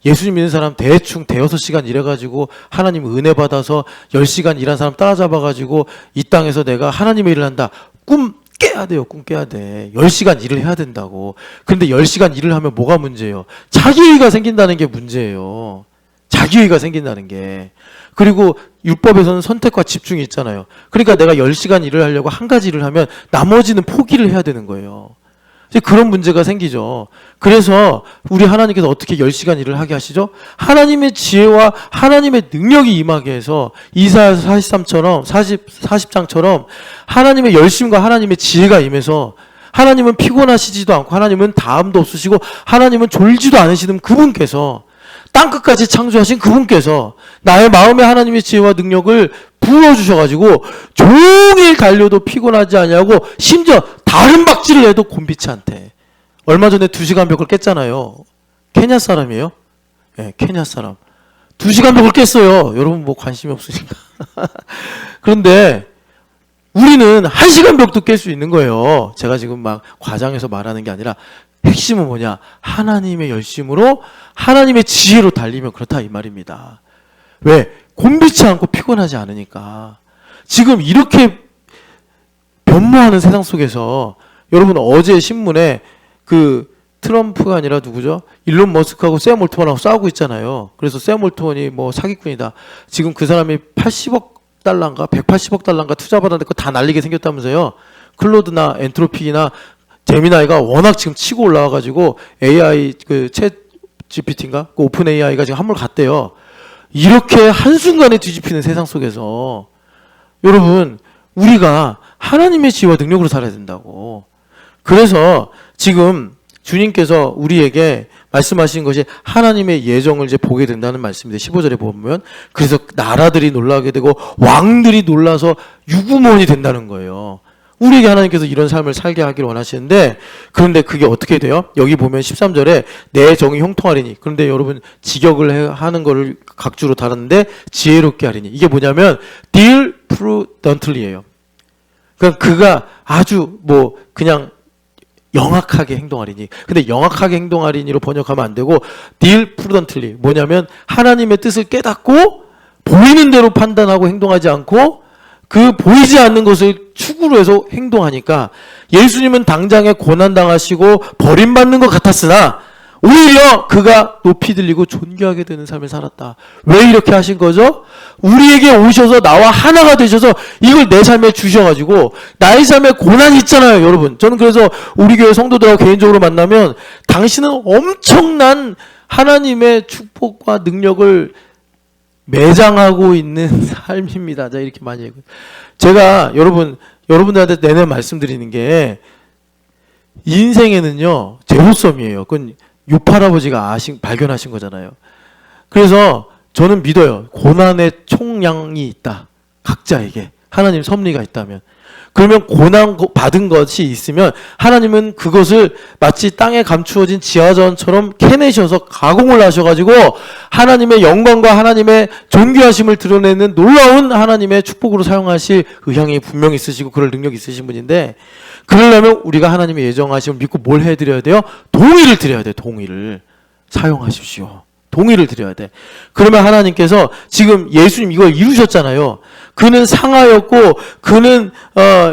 예수님 믿는 사람 대충 대여섯 시간 일해가지고 하나님 은혜 받아서 10시간 일한 사람 따라잡아가지고 이 땅에서 내가 하나님의 일을 한다. 꿈 깨야 돼요. 꿈 깨야 돼. 10시간 일을 해야 된다고. 근데 10시간 일을 하면 뭐가 문제예요? 자기의가 생긴다는 게 문제예요. 자기의가 생긴다는 게. 그리고 율법에서는 선택과 집중이 있잖아요. 그러니까 내가 10시간 일을 하려고 한 가지 일을 하면 나머지는 포기를 해야 되는 거예요. 그런 문제가 생기죠. 그래서 우리 하나님께서 어떻게 10시간 일을 하게 하시죠? 하나님의 지혜와 하나님의 능력이 임하게 해서 이사야서 40장처럼 하나님의 열심과 하나님의 지혜가 임해서 하나님은 피곤하시지도 않고 하나님은 다함도 없으시고 하나님은 졸지도 않으시는 그분께서 땅끝까지 창조하신 그분께서 나의 마음에 하나님의 지혜와 능력을 부어주셔가지고 종일 달려도 피곤하지 아니하고 심지어 다른 박질을 해도 곤비치 않대. 얼마 전에 2시간 벽을 깼잖아요. 케냐 사람이에요? 네, 케냐 사람. 2시간 벽을 깼어요. 여러분 뭐 관심이 없으신가? 그런데 우리는 1시간 벽도 깰 수 있는 거예요. 제가 지금 막 과장해서 말하는 게 아니라 핵심은 뭐냐? 하나님의 열심으로 하나님의 지혜로 달리면 그렇다 이 말입니다. 왜? 곤비치 않고 피곤하지 않으니까. 지금 이렇게 변모하는 세상 속에서 여러분 어제 신문에 그 트럼프가 아니라 누구죠? 일론 머스크하고 샘 올트먼하고 싸우고 있잖아요. 그래서 샘 올트먼이 뭐 사기꾼이다. 지금 그 사람이 80억 달러인가 180억 달러인가 투자받았는데 그거 다 날리게 생겼다면서요. 클로드나 엔트로픽이나 제미나이가 워낙 지금 치고 올라와가지고 AI 그 챗 GPT인가 그 오픈 AI가 지금 한물 갔대요. 이렇게 한순간에 뒤집히는 세상 속에서 여러분 우리가 하나님의 지혜와 능력으로 살아야 된다고. 그래서 지금 주님께서 우리에게 말씀하신 것이 하나님의 예정을 이제 보게 된다는 말씀인데 15절에 보면 그래서 나라들이 놀라게 되고 왕들이 놀라서 유구무원이 된다는 거예요. 우리에게 하나님께서 이런 삶을 살게 하기를 원하시는데 그런데 그게 어떻게 돼요? 여기 보면 13절에 내 정이 형통하리니 그런데 여러분 직역을 하는 거를 각주로 달았는데 지혜롭게 하리니 이게 뭐냐면 deal prudently예요. 그러니까 그가 아주 뭐 그냥 영악하게 행동하리니 근데 영악하게 행동하리니로 번역하면 안 되고 deal prudently 뭐냐면 하나님의 뜻을 깨닫고 보이는 대로 판단하고 행동하지 않고 그 보이지 않는 것을 축으로 해서 행동하니까 예수님은 당장에 고난당하시고 버림받는 것 같았으나 오히려 그가 높이 들리고 존귀하게 되는 삶을 살았다. 왜 이렇게 하신 거죠? 우리에게 오셔서 나와 하나가 되셔서 이걸 내 삶에 주셔가지고 나의 삶에 고난이 있잖아요, 여러분. 저는 그래서 우리 교회 성도들하고 개인적으로 만나면 당신은 엄청난 하나님의 축복과 능력을 매장하고 있는 삶입니다. 자, 이렇게 많이 얘기해요. 제가 여러분들한테 내내 말씀드리는 게 인생에는요, 제로섬이에요. 그건 육할아버지가 발견하신 거잖아요. 그래서 저는 믿어요. 고난의 총량이 있다. 각자에게. 하나님 섭리가 있다면. 그러면 고난 받은 것이 있으면 하나님은 그것을 마치 땅에 감추어진 지하전처럼 캐내셔서 가공을 하셔가지고 하나님의 영광과 하나님의 존귀하심을 드러내는 놀라운 하나님의 축복으로 사용하실 의향이 분명히 있으시고 그럴 능력이 있으신 분인데, 그러려면 우리가 하나님의 예정하심을 믿고 뭘 해드려야 돼요? 동의를 드려야 돼요. 동의를. 사용하십시오. 동의를 드려야 돼. 그러면 하나님께서 지금 예수님 이걸 이루셨잖아요. 그는 상하였고 그는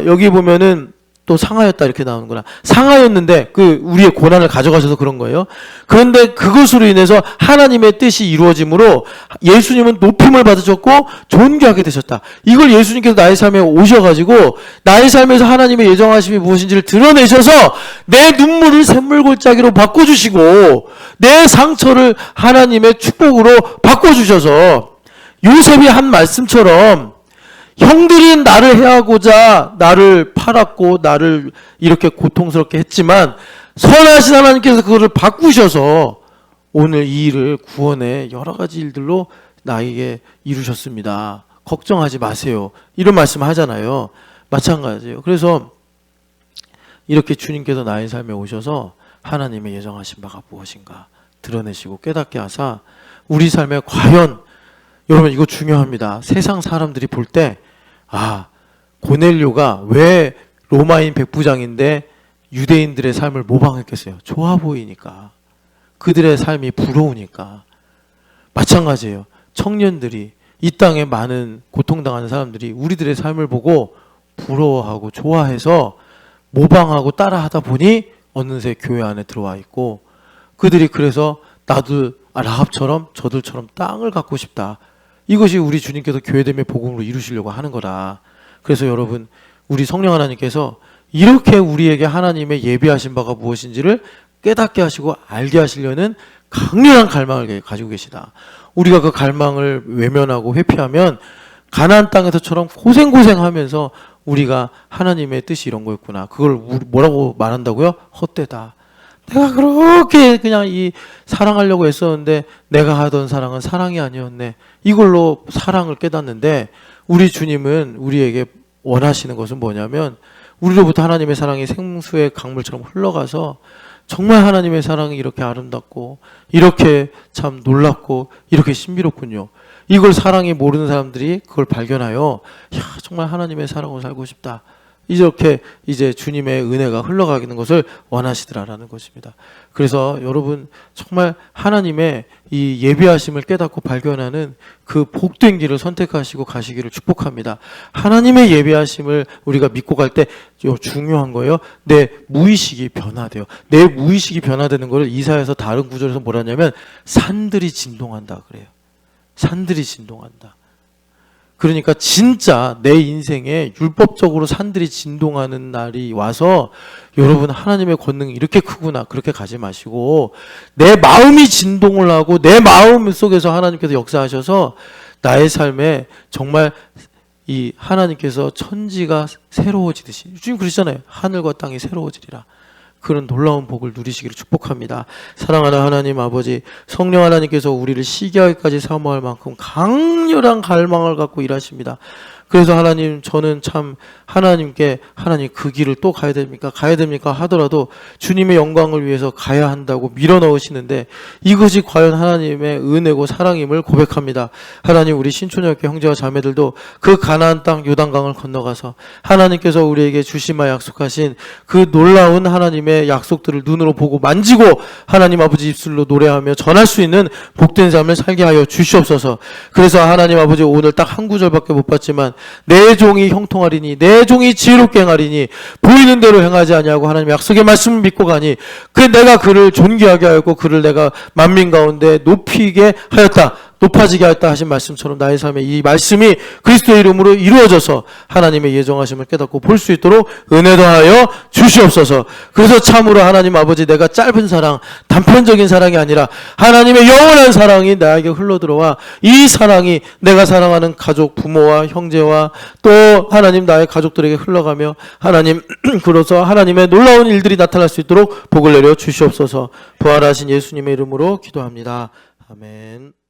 여기 보면은 또 상하였다 이렇게 나오는구나. 상하였는데 그 우리의 고난을 가져가셔서 그런 거예요. 그런데 그것으로 인해서 하나님의 뜻이 이루어짐으로 예수님은 높임을 받으셨고 존귀하게 되셨다. 이걸 예수님께서 나의 삶에 오셔가지고 나의 삶에서 하나님의 예정하심이 무엇인지를 드러내셔서 내 눈물을 샘물골짜기로 바꿔주시고 내 상처를 하나님의 축복으로 바꿔주셔서 요셉이 한 말씀처럼 형들이 나를 해하고자 나를 팔았고 나를 이렇게 고통스럽게 했지만 선하신 하나님께서 그거를 바꾸셔서 오늘 이 일을 구원의 여러 가지 일들로 나에게 이루셨습니다. 걱정하지 마세요. 이런 말씀 하잖아요. 마찬가지예요. 그래서 이렇게 주님께서 나의 삶에 오셔서 하나님의 예정하신 바가 무엇인가 드러내시고 깨닫게 하사 우리 삶에 과연, 여러분 이거 중요합니다. 세상 사람들이 볼 때 고넬료가 왜 로마인 백부장인데 유대인들의 삶을 모방했겠어요? 좋아 보이니까. 그들의 삶이 부러우니까. 마찬가지예요. 청년들이, 이 땅에 많은 고통당하는 사람들이 우리들의 삶을 보고 부러워하고 좋아해서 모방하고 따라하다 보니 어느새 교회 안에 들어와 있고, 그들이 그래서 나도 라합처럼 저들처럼 땅을 갖고 싶다. 이것이 우리 주님께서 교회됨의 복음으로 이루시려고 하는 거다. 그래서 여러분, 우리 성령 하나님께서 이렇게 우리에게 하나님의 예비하신 바가 무엇인지를 깨닫게 하시고 알게 하시려는 강렬한 갈망을 가지고 계시다. 우리가 그 갈망을 외면하고 회피하면 가나안 땅에서처럼 고생하면서 우리가 하나님의 뜻이 이런 거였구나. 그걸 뭐라고 말한다고요? 헛되다. 내가 그렇게 그냥 이 사랑하려고 했었는데 내가 하던 사랑은 사랑이 아니었네. 이걸로 사랑을 깨닫는데, 우리 주님은 우리에게 원하시는 것은 뭐냐면 우리로부터 하나님의 사랑이 생수의 강물처럼 흘러가서 정말 하나님의 사랑이 이렇게 아름답고 이렇게 참 놀랍고 이렇게 신비롭군요. 이걸 사랑이 모르는 사람들이 그걸 발견하여 정말 하나님의 사랑으로 살고 싶다. 이렇게 이제 주님의 은혜가 흘러가는 것을 원하시더라라는 것입니다. 그래서 여러분 정말 하나님의 이 예비하심을 깨닫고 발견하는 그 복된 길을 선택하시고 가시기를 축복합니다. 하나님의 예비하심을 우리가 믿고 갈 때 중요한 거예요. 내 무의식이 변화돼요. 내 무의식이 변화되는 것을 이사야서 다른 구절에서 뭐라 하냐면 산들이 진동한다 그래요. 산들이 진동한다. 그러니까 진짜 내 인생에 율법적으로 산들이 진동하는 날이 와서 여러분 하나님의 권능이 이렇게 크구나 그렇게 가지 마시고 내 마음이 진동을 하고 내 마음 속에서 하나님께서 역사하셔서 나의 삶에 정말 이 하나님께서 천지가 새로워지듯이, 주님 그러시잖아요. 하늘과 땅이 새로워지리라. 그런 놀라운 복을 누리시기를 축복합니다. 사랑하는 하나님 아버지, 성령 하나님께서 우리를 시기하기까지 사모할 만큼 강렬한 갈망을 갖고 일하십니다. 그래서 하나님, 저는 참 하나님께 하나님 그 길을 또 가야 됩니까 하더라도 주님의 영광을 위해서 가야 한다고 밀어넣으시는데 이것이 과연 하나님의 은혜고 사랑임을 고백합니다. 하나님, 우리 신촌역교 형제와 자매들도 그 가나안 땅 요단강을 건너가서 하나님께서 우리에게 주시마 약속하신 그 놀라운 하나님의 약속들을 눈으로 보고 만지고 하나님 아버지 입술로 노래하며 전할 수 있는 복된 삶을 살게 하여 주시옵소서. 그래서 하나님 아버지, 오늘 딱 한 구절밖에 못 봤지만 내 종이 형통하리니 내 종이 지혜롭게 행하리니 보이는 대로 행하지 아니하고 하나님 약속의 말씀을 믿고 가니 내가 그를 존귀하게 하였고 그를 내가 만민 가운데 높이게 하였다. 높아지게 하였다 하신 말씀처럼 나의 삶에 이 말씀이 그리스도의 이름으로 이루어져서 하나님의 예정하심을 깨닫고 볼 수 있도록 은혜 더하여 주시옵소서. 그래서 참으로 하나님 아버지 내가 짧은 사랑, 단편적인 사랑이 아니라 하나님의 영원한 사랑이 나에게 흘러들어와 이 사랑이 내가 사랑하는 가족, 부모와 형제와 또 하나님 나의 가족들에게 흘러가며 하나님 그로서 하나님의 놀라운 일들이 나타날 수 있도록 복을 내려 주시옵소서. 부활하신 예수님의 이름으로 기도합니다. 아멘.